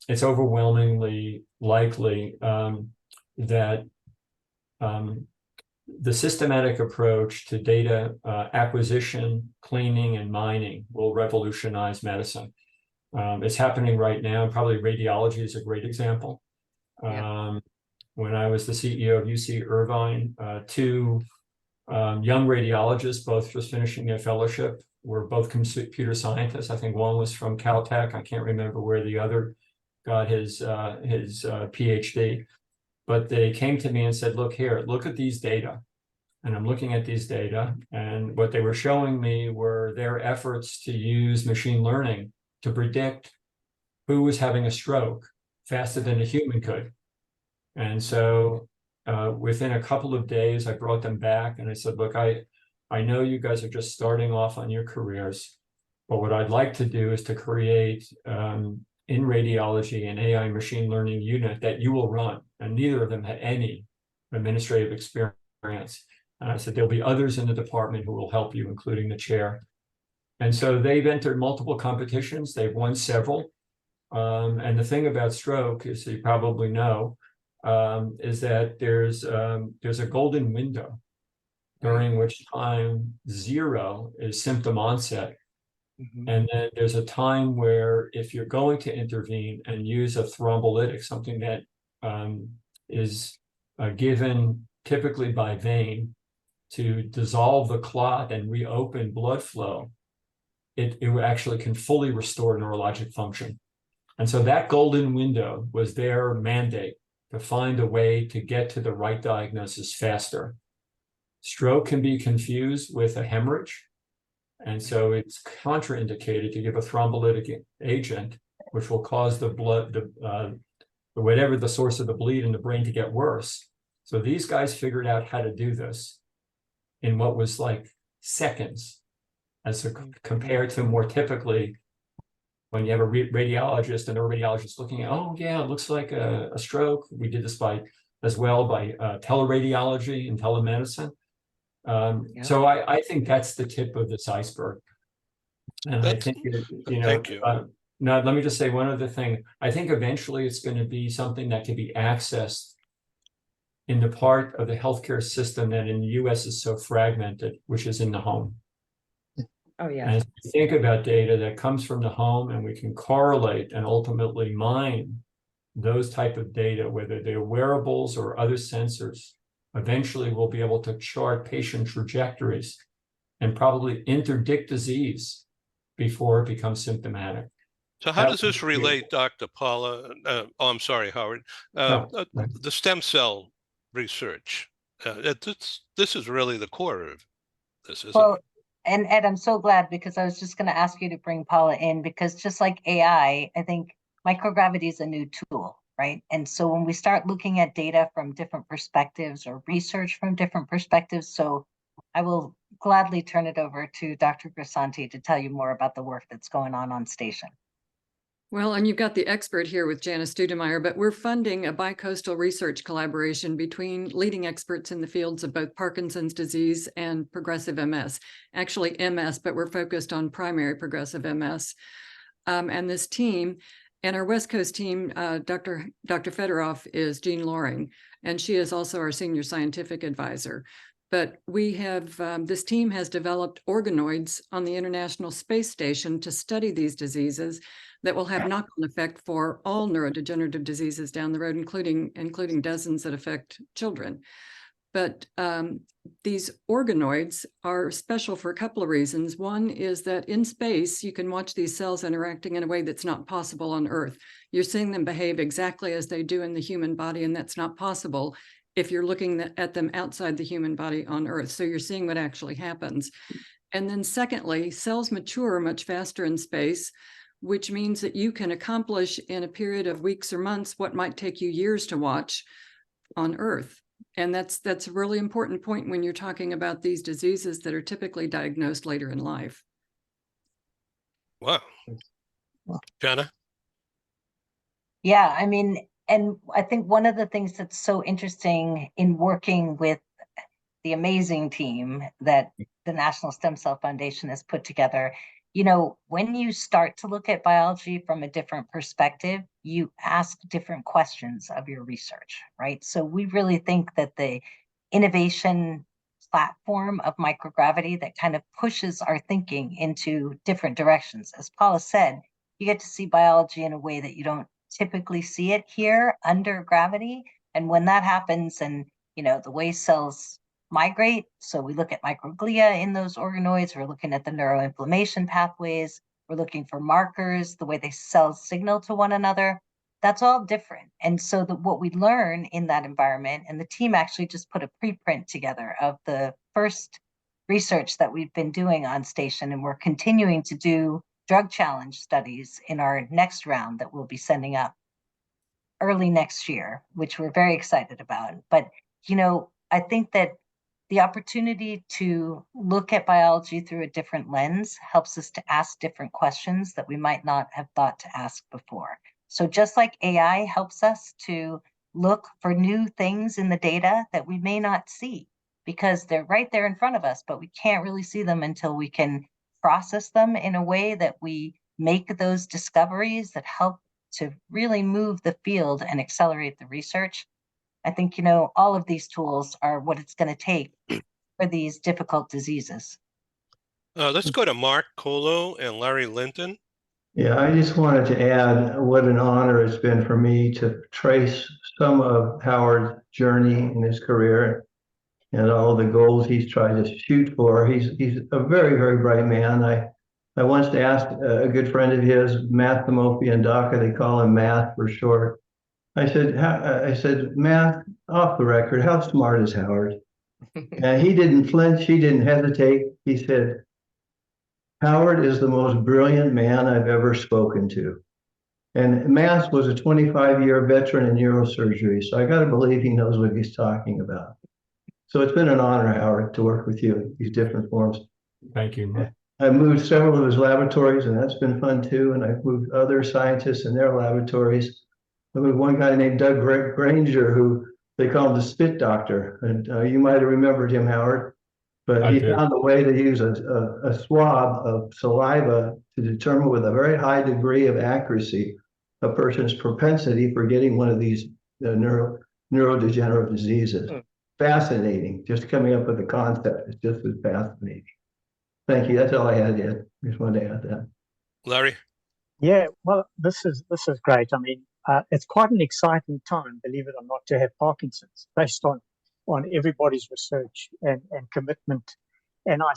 it's overwhelmingly likely that the systematic approach to data acquisition, cleaning, and mining will revolutionize medicine. It's happening right now. Probably radiology is a great example. When I was the CEO of UC Irvine, two young radiologists, both just finishing their fellowship, were both computer scientists. I think one was from Caltech. I can't remember where the other got his PhD. But they came to me and said, look here, look at these data. And I'm looking at these data. And what they were showing me were their efforts to use machine learning to predict who was having a stroke faster than a human could. And so within a couple of days, I brought them back and I said, look, I know you guys are just starting off on your careers, but what I'd like to do is to create in radiology an AI machine learning unit that you will run. And neither of them had any administrative experience. And I said, there'll be others in the department who will help you, including the chair. And so they've entered multiple competitions. They've won several. And the thing about stroke, as you probably know, is that there's a golden window during which time 0 is symptom onset. And then there's a time where if you're going to intervene and use a thrombolytic, something that is given typically by vein to dissolve the clot and reopen blood flow, it actually can fully restore neurologic function. And so that golden window was their mandate, to find a way to get to the right diagnosis faster. Stroke can be confused with a hemorrhage. And so it's contraindicated to give a thrombolytic agent, which will cause the blood, whatever the source of the bleed in the brain, to get worse. So these guys figured out how to do this in what was like seconds, as compared to more typically when you have a radiologist and a radiologist looking at, oh yeah, it looks like a stroke. We did this as well by teleradiology and telemedicine. So I think that's the tip of this iceberg. And I think, Thank you. now let me just say one other thing. I think eventually it's going to be something that can be accessed in the part of the healthcare system that in the US is so fragmented, which is in the home. Oh, yeah. And as we think about data that comes from the home, and we can correlate and ultimately mine those type of data, whether they're wearables or other sensors, eventually we'll be able to chart patient trajectories and probably interdict disease before it becomes symptomatic. So how does this relate, Dr. Paula? I'm sorry, Howard. The stem cell research. This is really the core of this, isn't it? And Ed, I'm so glad, because I was just going to ask you to bring Paula in, because just like AI, I think microgravity is a new tool, right? And so when we start looking at data from different perspectives or research from different perspectives, so I will gladly turn it over to Dr. Grisanti to tell you more about the work that's going on station. Well, and you've got the expert here with Janice Studemeyer, but we're funding a bi-coastal research collaboration between leading experts in the fields of both Parkinson's disease and progressive MS. Actually MS, but we're focused on primary progressive MS. And this team, and our West Coast team, Dr. Fedorov is Jean Loring, and she is also our senior scientific advisor. But we have, this team has developed organoids on the International Space Station to study these diseases that will have knock-on effect for all neurodegenerative diseases down the road, including dozens that affect children. But these organoids are special for a couple of reasons. One is that in space, you can watch these cells interacting in a way that's not possible on Earth. You're seeing them behave exactly as they do in the human body, and that's not possible if you're looking at them outside the human body on Earth. So you're seeing what actually happens. And then secondly, cells mature much faster in space, which means that you can accomplish in a period of weeks or months what might take you years to watch on Earth. And that's a really important point when you're talking about these diseases that are typically diagnosed later in life. Wow. Jana? Yeah, I mean, and I think one of the things that's so interesting in working with the amazing team that the National Stem Cell Foundation has put together, you know, when you start to look at biology from a different perspective, you ask different questions of your research, right? So we really think that the innovation platform of microgravity that kind of pushes our thinking into different directions. As Paula said, you get to see biology in a way that you don't typically see it here under gravity. And when that happens, and you know, the way cells migrate, so we look at microglia in those organoids, we're looking at the neuroinflammation pathways, we're looking for markers, the way they cells signal to one another, that's all different. And so what we learn in that environment, and the team actually just put a preprint together of the first research that we've been doing on station, and we're continuing to do drug challenge studies in our next round that we'll be sending up early next year, which we're very excited about. But, you know, I think that the opportunity to look at biology through a different lens helps us to ask different questions that we might not have thought to ask before. So just like AI helps us to look for new things in the data that we may not see because they're right there in front of us, but we can't really see them until we can process them in a way that we make those discoveries that help to really move the field and accelerate the research. I think, you know, all of these tools are what it's going to take for these difficult diseases. Let's go to Mark Colo and Larry Linton. Yeah, I just wanted to add what an honor it's been for me to trace some of Howard's journey in his career and all the goals he's tried to shoot for. He's a very, very bright man. I once asked a good friend of his, Math Dhamofian, they call him Math for short. I said, Math, off the record, how smart is Howard? And he didn't flinch, he didn't hesitate. He said, Howard is the most brilliant man I've ever spoken to. And Math was a 25-year veteran in neurosurgery, so I got to believe he knows what he's talking about. So it's been an honor, Howard, to work with you in these different forms. Thank you. I've moved several of his laboratories, and that's been fun too. And I've moved other scientists in their laboratories. I moved one guy named Doug Granger, who they call him the spit doctor. And you might have remembered him, Howard. But he found a way to use a swab of saliva to determine with a very high degree of accuracy a person's propensity for getting one of these neurodegenerative diseases. Fascinating. Just coming up with the concept is just as fascinating. Thank you. That's all I had, Ed. Just wanted to add that. Larry? Yeah, well, this is great. I mean, it's quite an exciting time, believe it or not, to have Parkinson's based on everybody's research and commitment. And I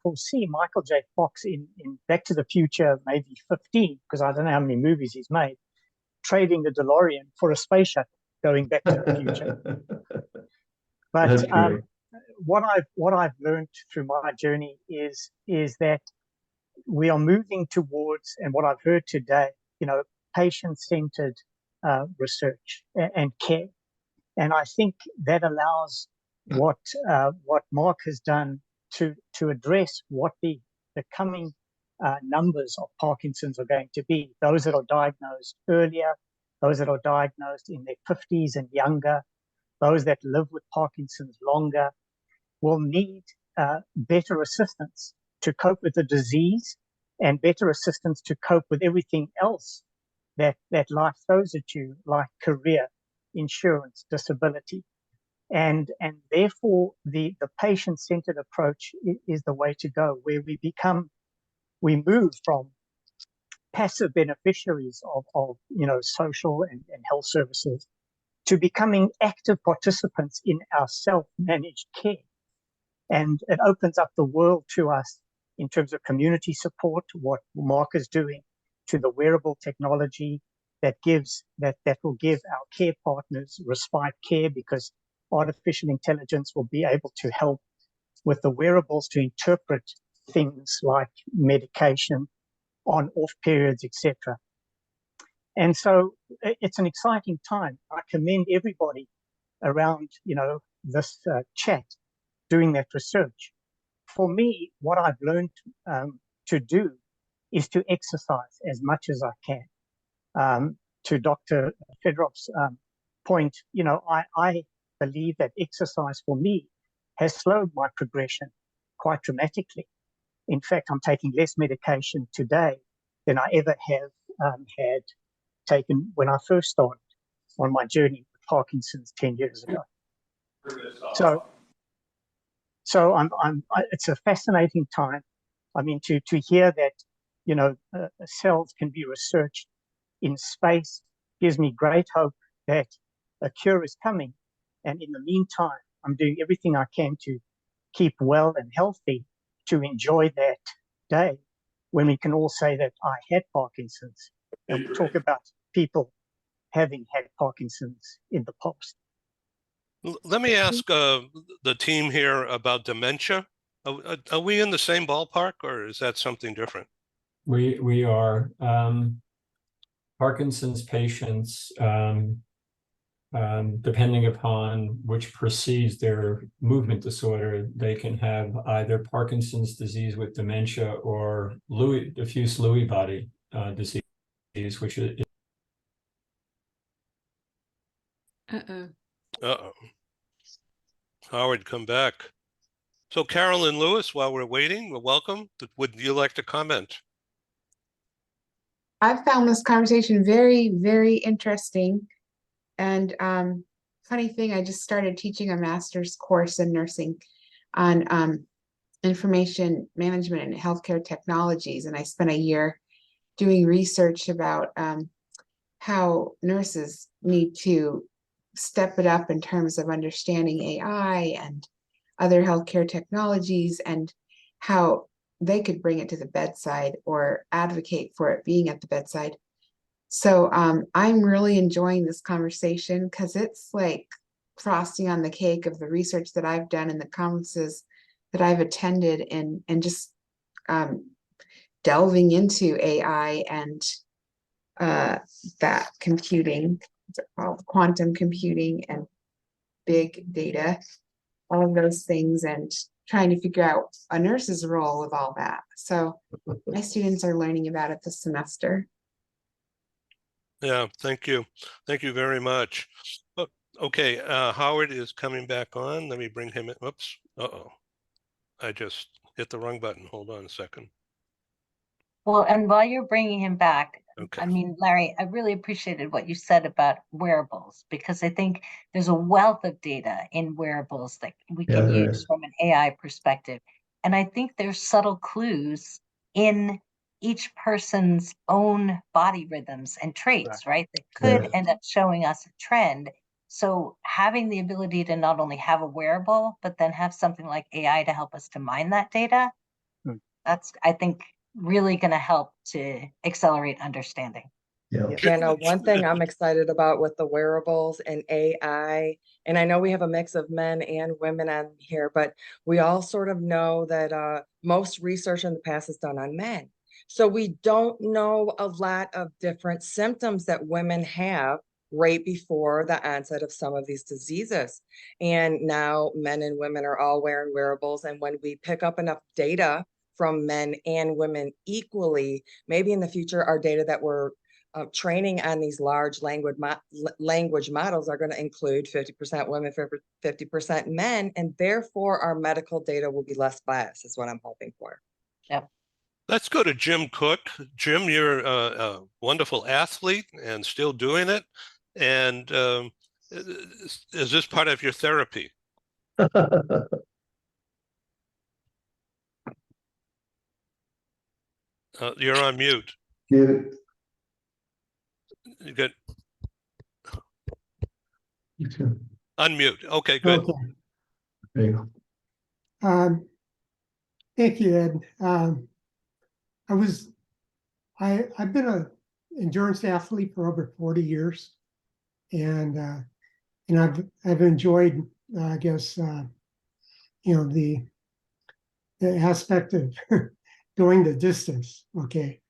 foresee Michael J. Fox in Back to the Future, maybe 15, because I don't know how many movies he's made, trading the DeLorean for a space shuttle going back to the future. But what I've learned through my journey is that we are moving towards, and what I've heard today, you know, patient-centered research and care. And I think that allows what Mark has done to address what the coming numbers of Parkinson's are going to be. Those that are diagnosed earlier, those that are diagnosed in their 50s and younger, those that live with Parkinson's longer will need better assistance to cope with the disease and better assistance to cope with everything else that life throws at you, like career, insurance, disability. And therefore the patient-centered approach is the way to go, where we move from passive beneficiaries of social and health services to becoming active participants in our self-managed care. And it opens up the world to us in terms of community support, what Mark is doing, to the wearable technology that will give our care partners respite care, because artificial intelligence will be able to help with the wearables to interpret things like medication, on-off periods, etc. And so it's an exciting time. I commend everybody around, this chat doing that research. For me, what I've learned to do is to exercise as much as I can. To Dr. Federoff's point, I believe that exercise for me has slowed my progression quite dramatically. In fact, I'm taking less medication today than I ever have had taken when I first started on my journey with Parkinson's 10 years ago. So it's a fascinating time. I mean, to hear that, cells can be researched in space gives me great hope that a cure is coming. And in the meantime, I'm doing everything I can to keep well and healthy to enjoy that day when we can all say that I had Parkinson's. And we talk about people having had Parkinson's in the past. Let me ask the team here about dementia. Are we in the same ballpark, or is that something different? We are. Parkinson's patients, depending upon which precedes their movement disorder, they can have either Parkinson's disease with dementia or diffuse Lewy body disease, which is. Uh-oh. Howard, come back. So Carolyn Lewis, while we're waiting, welcome. Would you like to comment? I've found this conversation very, very interesting. And funny thing, I just started teaching a master's course in nursing on information management and healthcare technologies. And I spent a year doing research about how nurses need to step it up in terms of understanding AI and other healthcare technologies, and how they could bring it to the bedside or advocate for it being at the bedside. So I'm really enjoying this conversation because it's like frosting on the cake of the research that I've done and the conferences that I've attended, and just delving into AI and that computing, what's it called, quantum computing and big data, all of those things, and trying to figure out a nurse's role with all that. So my students are learning about it this semester. Yeah, thank you. Thank you very much. Okay, Howard is coming back on. Let me bring him in. Oops. Uh-oh. I just hit the wrong button. Hold on a second. Well, and while you're bringing him back, Okay. I mean, Larry, I really appreciated what you said about wearables, because I think there's a wealth of data in wearables that we can use from an AI perspective. And I think there's subtle clues in each person's own body rhythms and traits, right? That could end up showing us a trend. So having the ability to not only have a wearable, but then have something like AI to help us to mine that data, that's, I think, really going to help to accelerate understanding. One thing I'm excited about with the wearables and AI, and I know we have a mix of men and women on here, but we all sort of know that most research in the past is done on men. So we don't know a lot of different symptoms that women have right before the onset of some of these diseases. And now men and women are all wearing wearables. And when we pick up enough data from men and women equally, maybe in the future, our data that we're training on these large language models are going to include 50% women, 50% men, and therefore our medical data will be less biased, is what I'm hoping for. Yep. Let's go to Jim Cook. Jim, you're a wonderful athlete and still doing it. And Is this part of your therapy? You're on mute. You, You get you too. unmute. Okay, good. Okay. There you go. Thank you, Ed. I've been an endurance athlete for over 40 years, and I've enjoyed, I guess, the aspect of going the distance. Okay,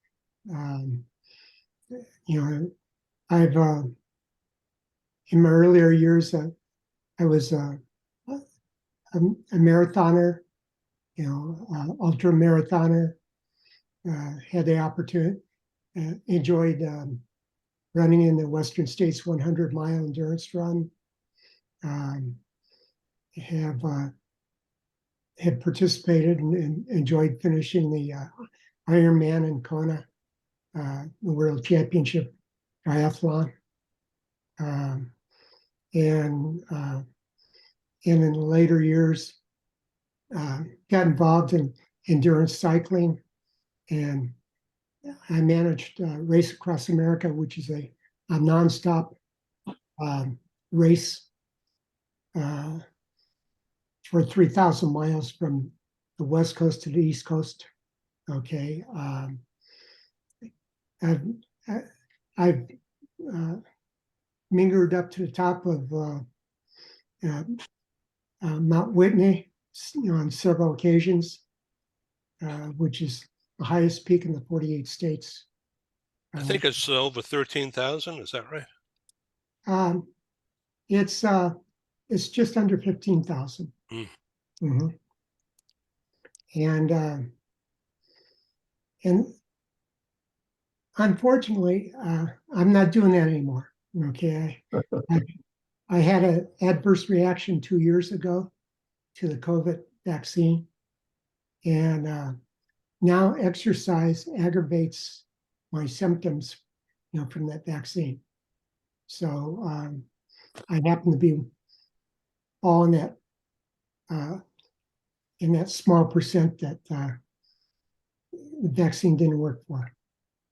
I've in my earlier years, I was a marathoner, ultra marathoner. Had the opportunity, enjoyed running in the Western States 100-mile endurance run. Have participated and enjoyed finishing the Ironman in Kona, the World Championship triathlon, and in later years got involved in endurance cycling, and I managed Race Across America, which is a nonstop race for 3,000 miles from the West Coast to the East Coast. Okay. I've mingered up to the top of Mount Whitney on several occasions, which is the highest peak in the 48 states. I think it's over 13,000. Is that right? It's just under 15,000. Mm-hmm. And unfortunately, I'm not doing that anymore. Okay, I had an adverse reaction 2 years ago to the COVID vaccine, and now exercise aggravates my symptoms, from that vaccine. So I happen to be all in that small percent that the vaccine didn't work for.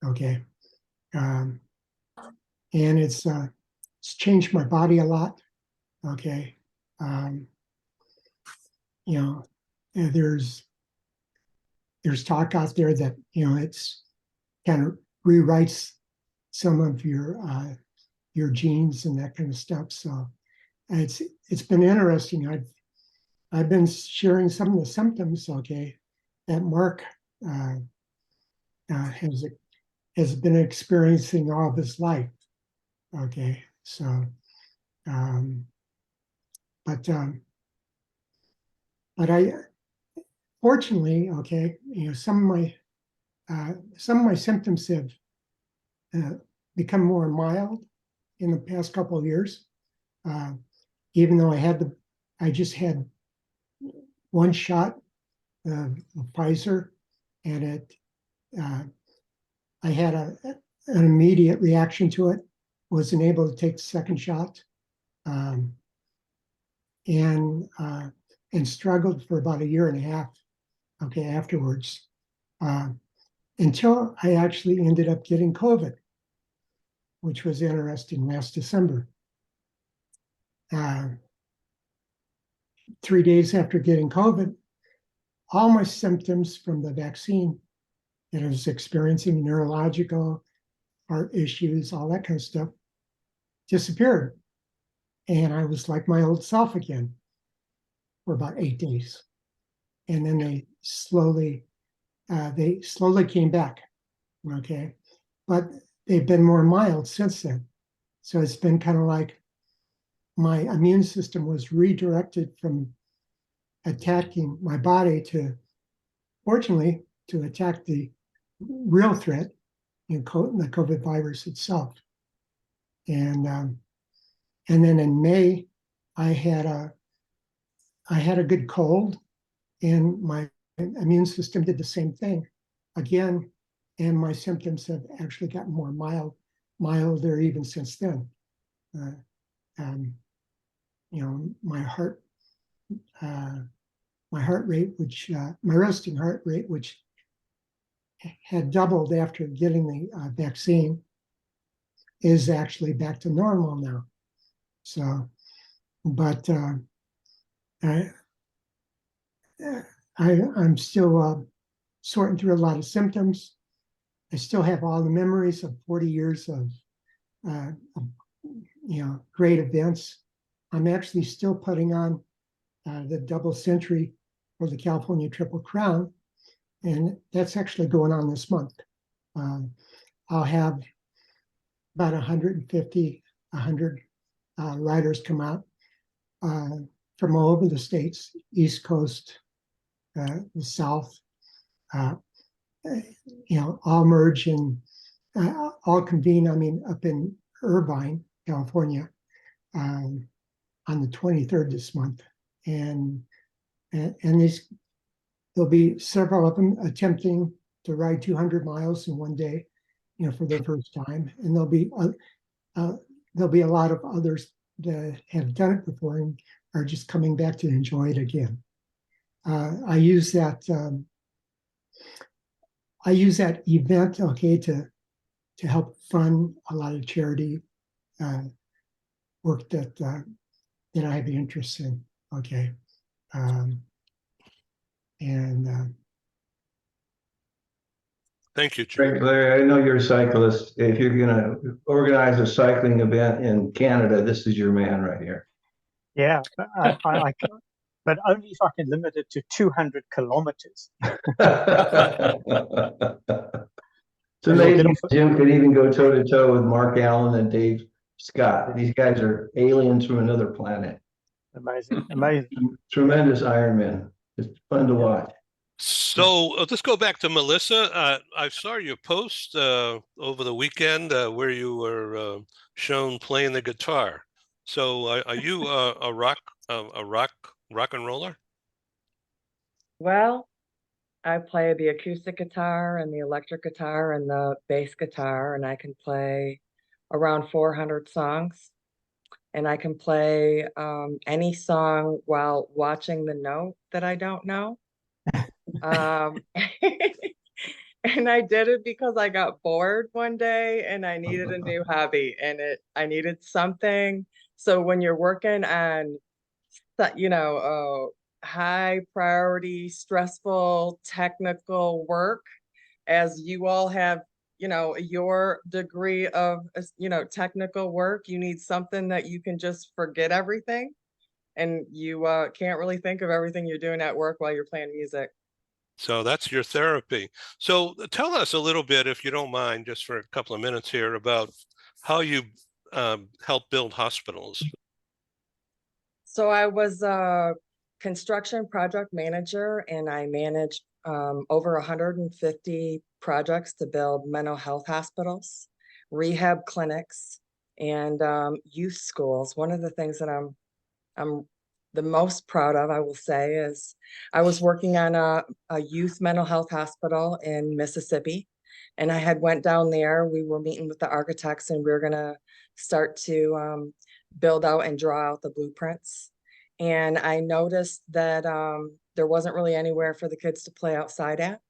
Okay, and it's changed my body a lot. Okay, there's talk out there that it's kind of rewrites some of your genes and that kind of stuff. So it's been interesting. I've been sharing some of the symptoms, okay, that Mark has been experiencing all of his life. Okay, so but I fortunately, okay, some of my symptoms have become more mild in the past couple of years. Even though I just had one shot of Pfizer, and I had an immediate reaction to it. Wasn't able to take the second shot, and struggled for about a year and a half. Okay, afterwards, until I actually ended up getting COVID, which was interesting last December. 3 days after getting COVID, all my symptoms from the vaccine that I was experiencing, neurological, heart issues, all that kind of stuff, disappeared. And I was like my old self again for about 8 days. And then they slowly came back. Okay. But they've been more mild since then. So it's been kind of like my immune system was redirected from attacking my body to, fortunately, to attack the real threat in the COVID virus itself. And then in May, I had a good cold, and my immune system did the same thing again, and my symptoms have actually gotten more milder even since then. you know, my heart rate, which my resting heart rate, which had doubled after getting the vaccine, is actually back to normal now. So, but I'm still sorting through a lot of symptoms. I still have all the memories of 40 years of you know, great events. I'm actually still putting on the double century for the California Triple Crown, and that's actually going on this month. I'll have about 150, 100 riders come out from all over the states, East Coast, the South, you know, all merge and all convene. I mean, up in Irvine, California, on the 23rd this month, and these, there'll be several of them attempting to ride 200 miles in one day, you know, for their first time, and there'll be a lot of others that have done it before and are just coming back to enjoy it again. I use that event, okay, to help fund a lot of charity work that I have interest in, okay, and Thank you, Jim. Great, Larry. I know you're a cyclist. If you're gonna organize a cycling event in Canada, this is your man right here. Yeah, but only if I can limit it to 200 kilometers. It's amazing Jim could even go toe to toe with Mark Allen and Dave Scott. These guys are aliens from another planet. Amazing, amazing. Tremendous Ironman. It's fun to watch. So let's go back to Melissa. I saw your post over the weekend where you were shown playing the guitar. So are you a rock and roller? Well, I play the acoustic guitar and the electric guitar and the bass guitar, and I can play around 400 songs. And I can play any song while watching the note that I don't know. And I did it because I got bored one day and I needed a new hobby, and I needed something. So when you're working on, you know, high priority, stressful, technical work, as you all have, you know, your degree of, you know, technical work, you need something that you can just forget everything. And you can't really think of everything you're doing at work while you're playing music. So that's your therapy. So tell us a little bit, if you don't mind, just for a couple of minutes here, about how you help build hospitals. So I was a construction project manager, and I managed over 150 projects to build mental health hospitals, rehab clinics, and youth schools. One of the things that I'm the most proud of, I will say, is I was working on a youth mental health hospital in Mississippi, and I had went down there. We were meeting with the architects, and we were gonna start to build out and draw out the blueprints. And I noticed that there wasn't really anywhere for the kids to play outside at,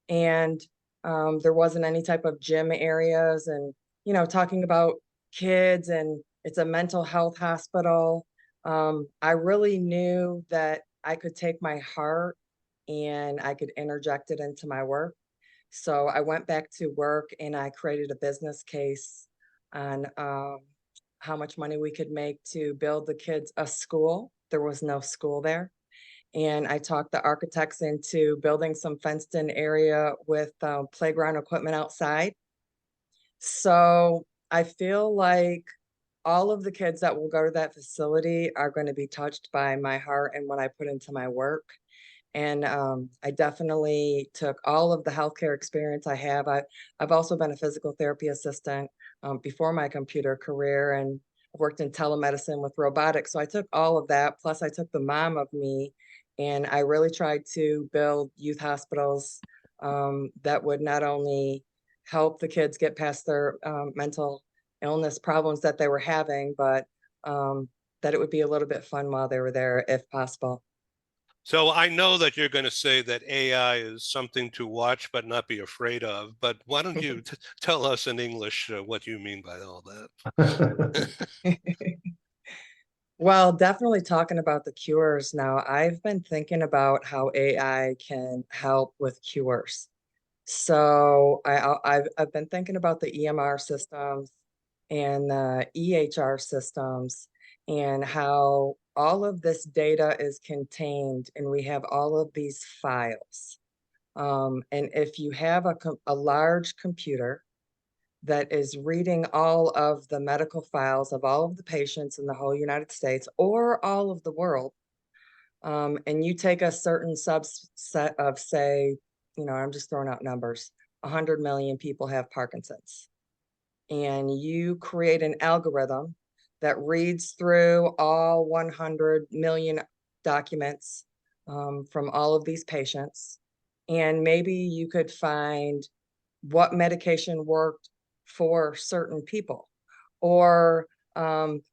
and there wasn't any type of gym areas. And, you know, talking about kids, and it's a mental health hospital. I really knew that I could take my heart and I could interject it into my work. So I went back to work and I created a business case on how much money we could make to build the kids a school. There was no school there. And I talked the architects into building some fenced in area with playground equipment outside. So I feel like all of the kids that will go to that facility are going to be touched by my heart and what I put into my work. And I definitely took all of the healthcare experience I have. I've also been a physical therapy assistant before my computer career, and I've worked in telemedicine with robotics. So I took all of that, plus I took the mom of me, and I really tried to build youth hospitals that would not only help the kids get past their mental illness problems that they were having, but that it would be a little bit fun while they were there, if possible. So I know that you're going to say that AI is something to watch but not be afraid of. But why don't you tell us in English what you mean by all that? Well, definitely talking about the cures now. I've been thinking about how AI can help with cures. So I've been thinking about the EMR systems and the EHR systems and how all of this data is contained and we have all of these files. And if you have a large computer that is reading all of the medical files of all of the patients in the whole United States or all of the world, and you take a certain subset of, say, I'm just throwing out numbers, 100 million people have Parkinson's, and you create an algorithm that reads through all 100 million documents from all of these patients, and maybe you could find what medication worked for certain people, or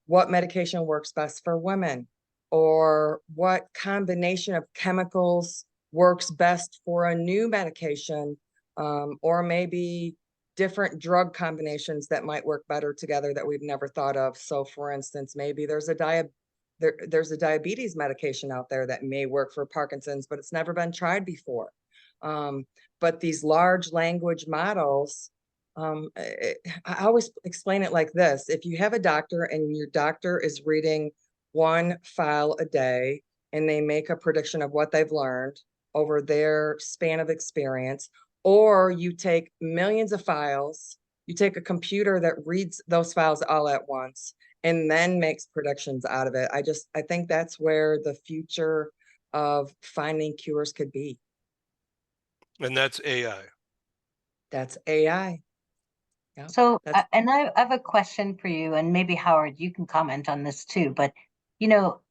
what medication works best for women, or what combination of chemicals works best for a new medication, or maybe different drug combinations that might work better together that we've never thought of. So for instance, maybe there's a diabetes medication out there that may work for Parkinson's, but it's never been tried before. But these large language models, I always explain it like this. If you have a doctor and your doctor is reading one file a day and they make a prediction of what they've learned over their span of experience, or you take millions of files, you take a computer that reads those files all at once and then makes predictions out of it. I think that's where the future of finding cures could be. And that's AI. That's AI. Yep, So, that's and I have a question for you, and maybe Howard, you can comment on this too. But, you know,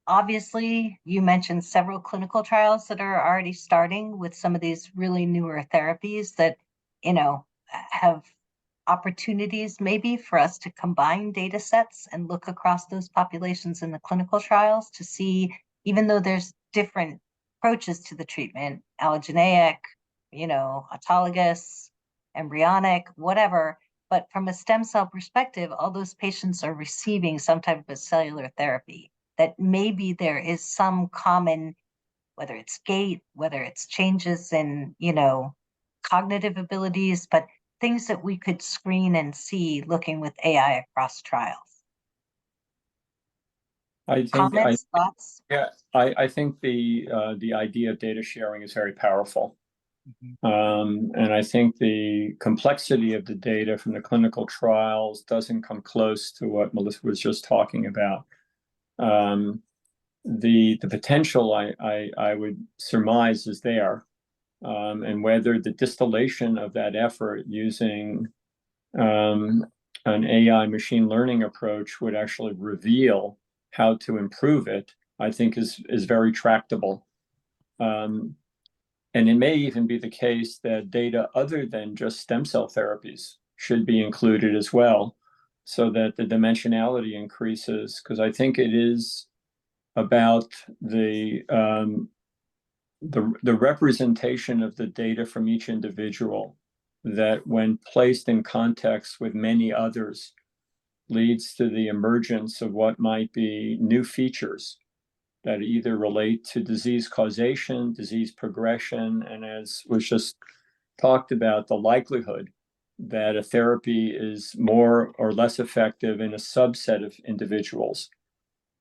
obviously, you mentioned several clinical trials that are already starting with some of these really newer therapies that, have opportunities maybe for us to combine data sets and look across those populations in the clinical trials to see, even though there's different approaches to the treatment, allogeneic, autologous, embryonic, whatever. But from a stem cell perspective, all those patients are receiving some type of a cellular therapy that maybe there is some common, whether it's gait, whether it's changes in, cognitive abilities, but things that we could screen and see looking with AI across trials. Comments, thoughts? Yeah, I think the idea of data sharing is very powerful. And I think the complexity of the data from the clinical trials doesn't come close to what Melissa was just talking about. The potential I would surmise is there, and whether the distillation of that effort using an AI machine learning approach would actually reveal how to improve it, I think is very tractable. And it may even be the case that data other than just stem cell therapies should be included as well, so that the dimensionality increases, because I think it is about the representation of the data from each individual that, when placed in context with many others, leads to the emergence of what might be new features that either relate to disease causation, disease progression, and, as was just talked about, the likelihood that a therapy is more or less effective in a subset of individuals.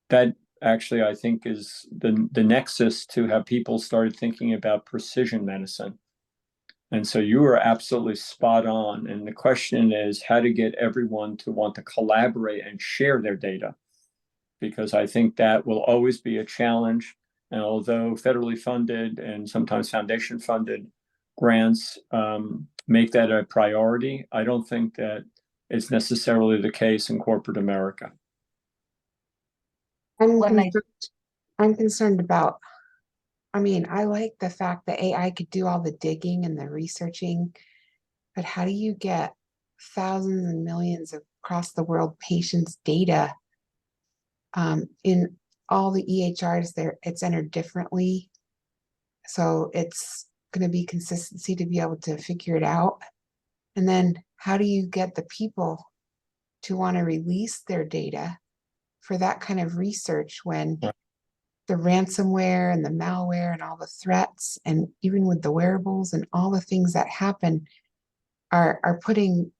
That actually, I think, is the nexus to how people started thinking about precision medicine. And so you are absolutely spot on. And the question is how to get everyone to want to collaborate and share their data, because I think that will always be a challenge. And although federally funded and sometimes foundation funded grants make that a priority, I don't think that it's necessarily the case in corporate America. I'm concerned about, I like the fact that AI could do all the digging and the researching, but how do you get thousands and millions of across the world patients' data In all the EHRs there, it's entered differently. So it's going to be consistency to be able to figure it out. And then how do you get the people to want to release their data for that kind of research when the ransomware and the malware and all the threats, and even with the wearables and all the things that happen are putting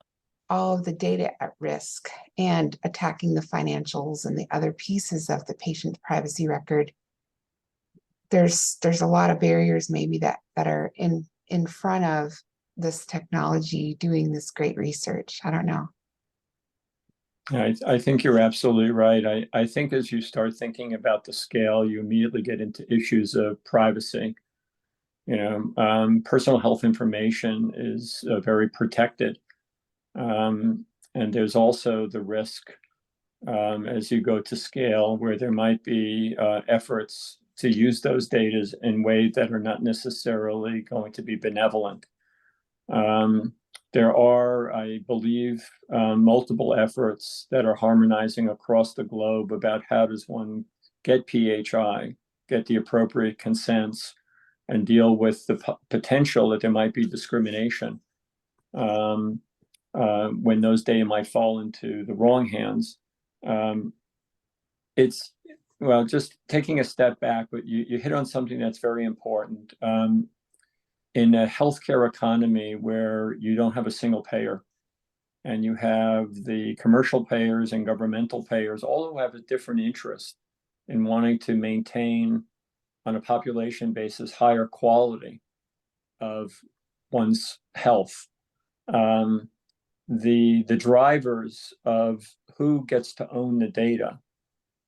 all of the data at risk and attacking the financials and the other pieces of the patient privacy record. There's a lot of barriers maybe that are in front of this technology doing this great research. I don't know. I think you're absolutely right. I think as you start thinking about the scale, you immediately get into issues of privacy. Personal health information is very protected. And there's also the risk as you go to scale where there might be efforts to use those data in ways that are not necessarily going to be benevolent. There are, I believe, multiple efforts that are harmonizing across the globe about how does one get PHI, get the appropriate consents, and deal with the potential that there might be discrimination when those data might fall into the wrong hands. Just taking a step back, but you hit on something that's very important. In a healthcare economy where you don't have a single payer and you have the commercial payers and governmental payers, all who have a different interest in wanting to maintain on a population basis higher quality of one's health. The drivers of who gets to own the data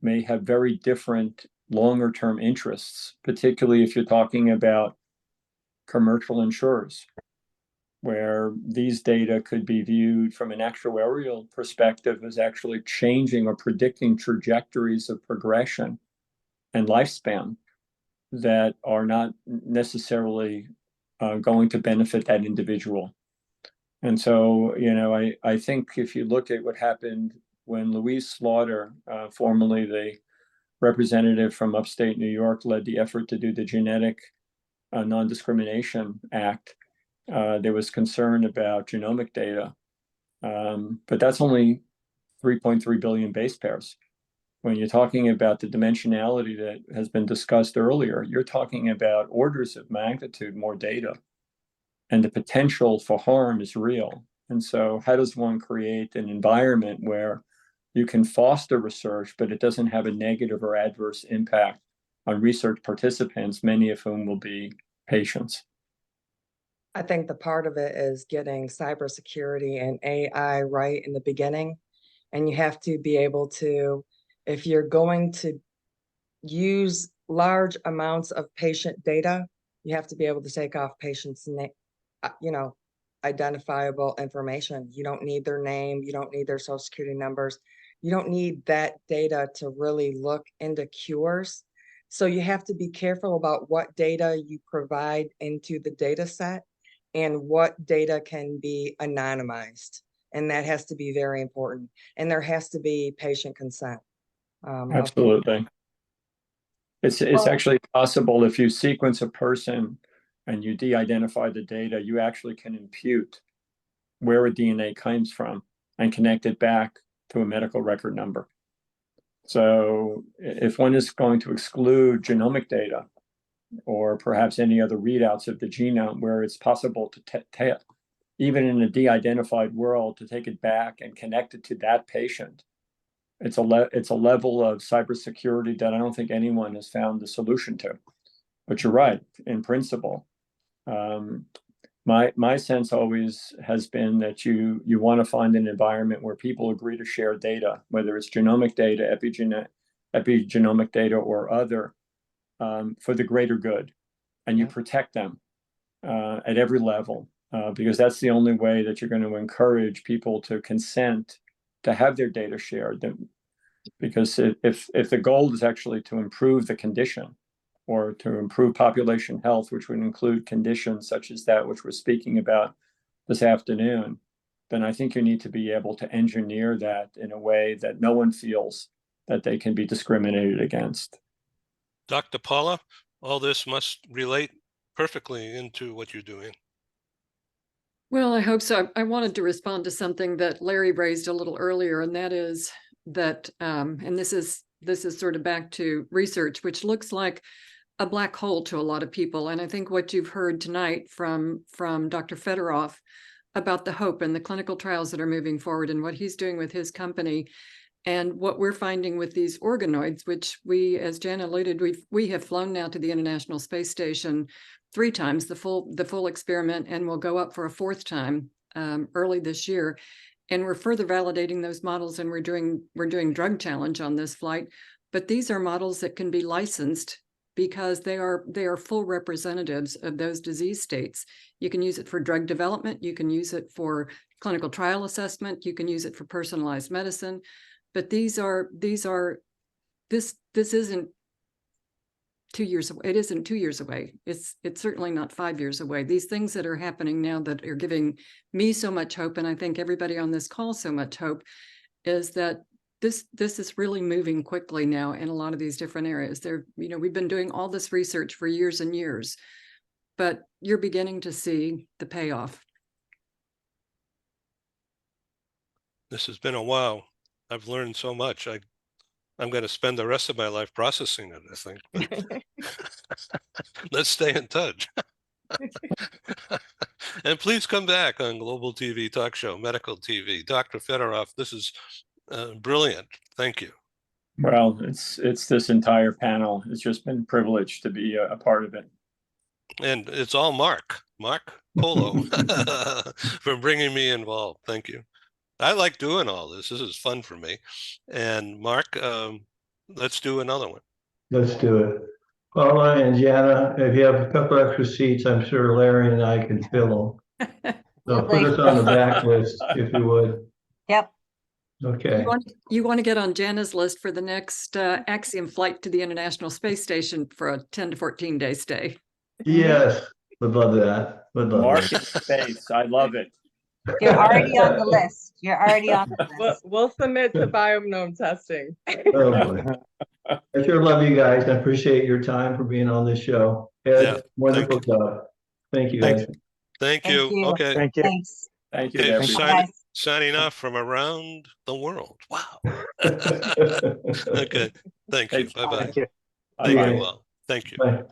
may have very different longer term interests, particularly if you're talking about commercial insurers, where these data could be viewed from an actuarial perspective as actually changing or predicting trajectories of progression and lifespan that are not necessarily going to benefit that individual. And so, I think if you look at what happened when Louise Slaughter, formerly the representative from upstate New York, led the effort to do the Genetic Non-Discrimination Act, there was concern about genomic data, but that's only 3.3 billion base pairs. When you're talking about the dimensionality that has been discussed earlier, you're talking about orders of magnitude more data, and the potential for harm is real. And so how does one create an environment where you can foster research, but it doesn't have a negative or adverse impact on research participants, many of whom will be patients? I think the part of it is getting cybersecurity and AI right in the beginning. And you have to be able to, if you're going to use large amounts of patient data, you have to be able to take off patients' identifiable information. You don't need their name. You don't need their social security numbers. You don't need that data to really look into cures. So you have to be careful about what data you provide into the data set and what data can be anonymized. And that has to be very important. And there has to be patient consent. Absolutely. It's actually possible if you sequence a person and you de-identify the data, you actually can impute where a DNA comes from and connect it back to a medical record number. So if one is going to exclude genomic data or perhaps any other readouts of the genome where it's possible to even in a de-identified world, to take it back and connect it to that patient, it's a level of cybersecurity that I don't think anyone has found the solution to. But you're right, in principle. My sense always has been that you want to find an environment where people agree to share data, whether it's genomic data, epigenomic data, or other, for the greater good, and you protect them at every level, because that's the only way that you're going to encourage people to consent to have their data shared. Because if the goal is actually to improve the condition, or to improve population health, which would include conditions such as that which we're speaking about this afternoon, then I think you need to be able to engineer that in a way that no one feels that they can be discriminated against. Dr. Paula, all this must relate perfectly into what you're doing. Well, I hope so. I wanted to respond to something that Larry raised a little earlier, and that is that, and this is sort of back to research, which looks like a black hole to a lot of people. And I think what you've heard tonight from Dr. Fedorov about the hope and the clinical trials that are moving forward and what he's doing with his company, and what we're finding with these organoids, which we, as Jan alluded, we have flown now to the International Space Station 3 times, the full experiment, and we'll go up for a 4th time early this year. And we're further validating those models, and we're doing drug challenge on this flight. But these are models that can be licensed because they are full representatives of those disease states. You can use it for drug development, you can use it for clinical trial assessment, you can use it for personalized medicine. But this isn't 2 years away. It isn't 2 years away. It's certainly not 5 years away. These things that are happening now that are giving me so much hope, and I think everybody on this call so much hope, is that this is really moving quickly now in a lot of these different areas. We've been doing all this research for years and years, but you're beginning to see the payoff. This has been a wow. I've learned so much. I'm going to spend the rest of my life processing it, I think. Let's stay in touch. And please come back on Global TV Talk Show, Medical TV. Dr. Fedorov, this is brilliant. Thank you. Well, it's this entire panel. It's just been privileged to be a part of it. And it's all Mark Polo for bringing me involved. Thank you. I like doing all this. This is fun for me. And Mark, let's do another one. Let's do it. Paula and Jana, if you have a couple extra seats, I'm sure Larry and I can fill them. So put us on the back list if you would. Yep. Okay. You want to get on Jana's list for the next Axiom flight to the International Space Station for a 10 to 14 day stay. Yes, would love that. Would love Mark that. in space. I love it. You're already on the list. You're already on the list. We'll submit to biome testing. Oh, boy. I sure love you guys. I appreciate your time for being on this show. Ed, Yeah, wonderful job. Thank you, guys. Thank you. Okay. Thank you. Thanks. Thank you. Okay, Everybody. signing off from around the world. Wow. Okay. Thank you. Bye-bye. Thank you. Thank Bye-bye. you all. Thank you. Bye.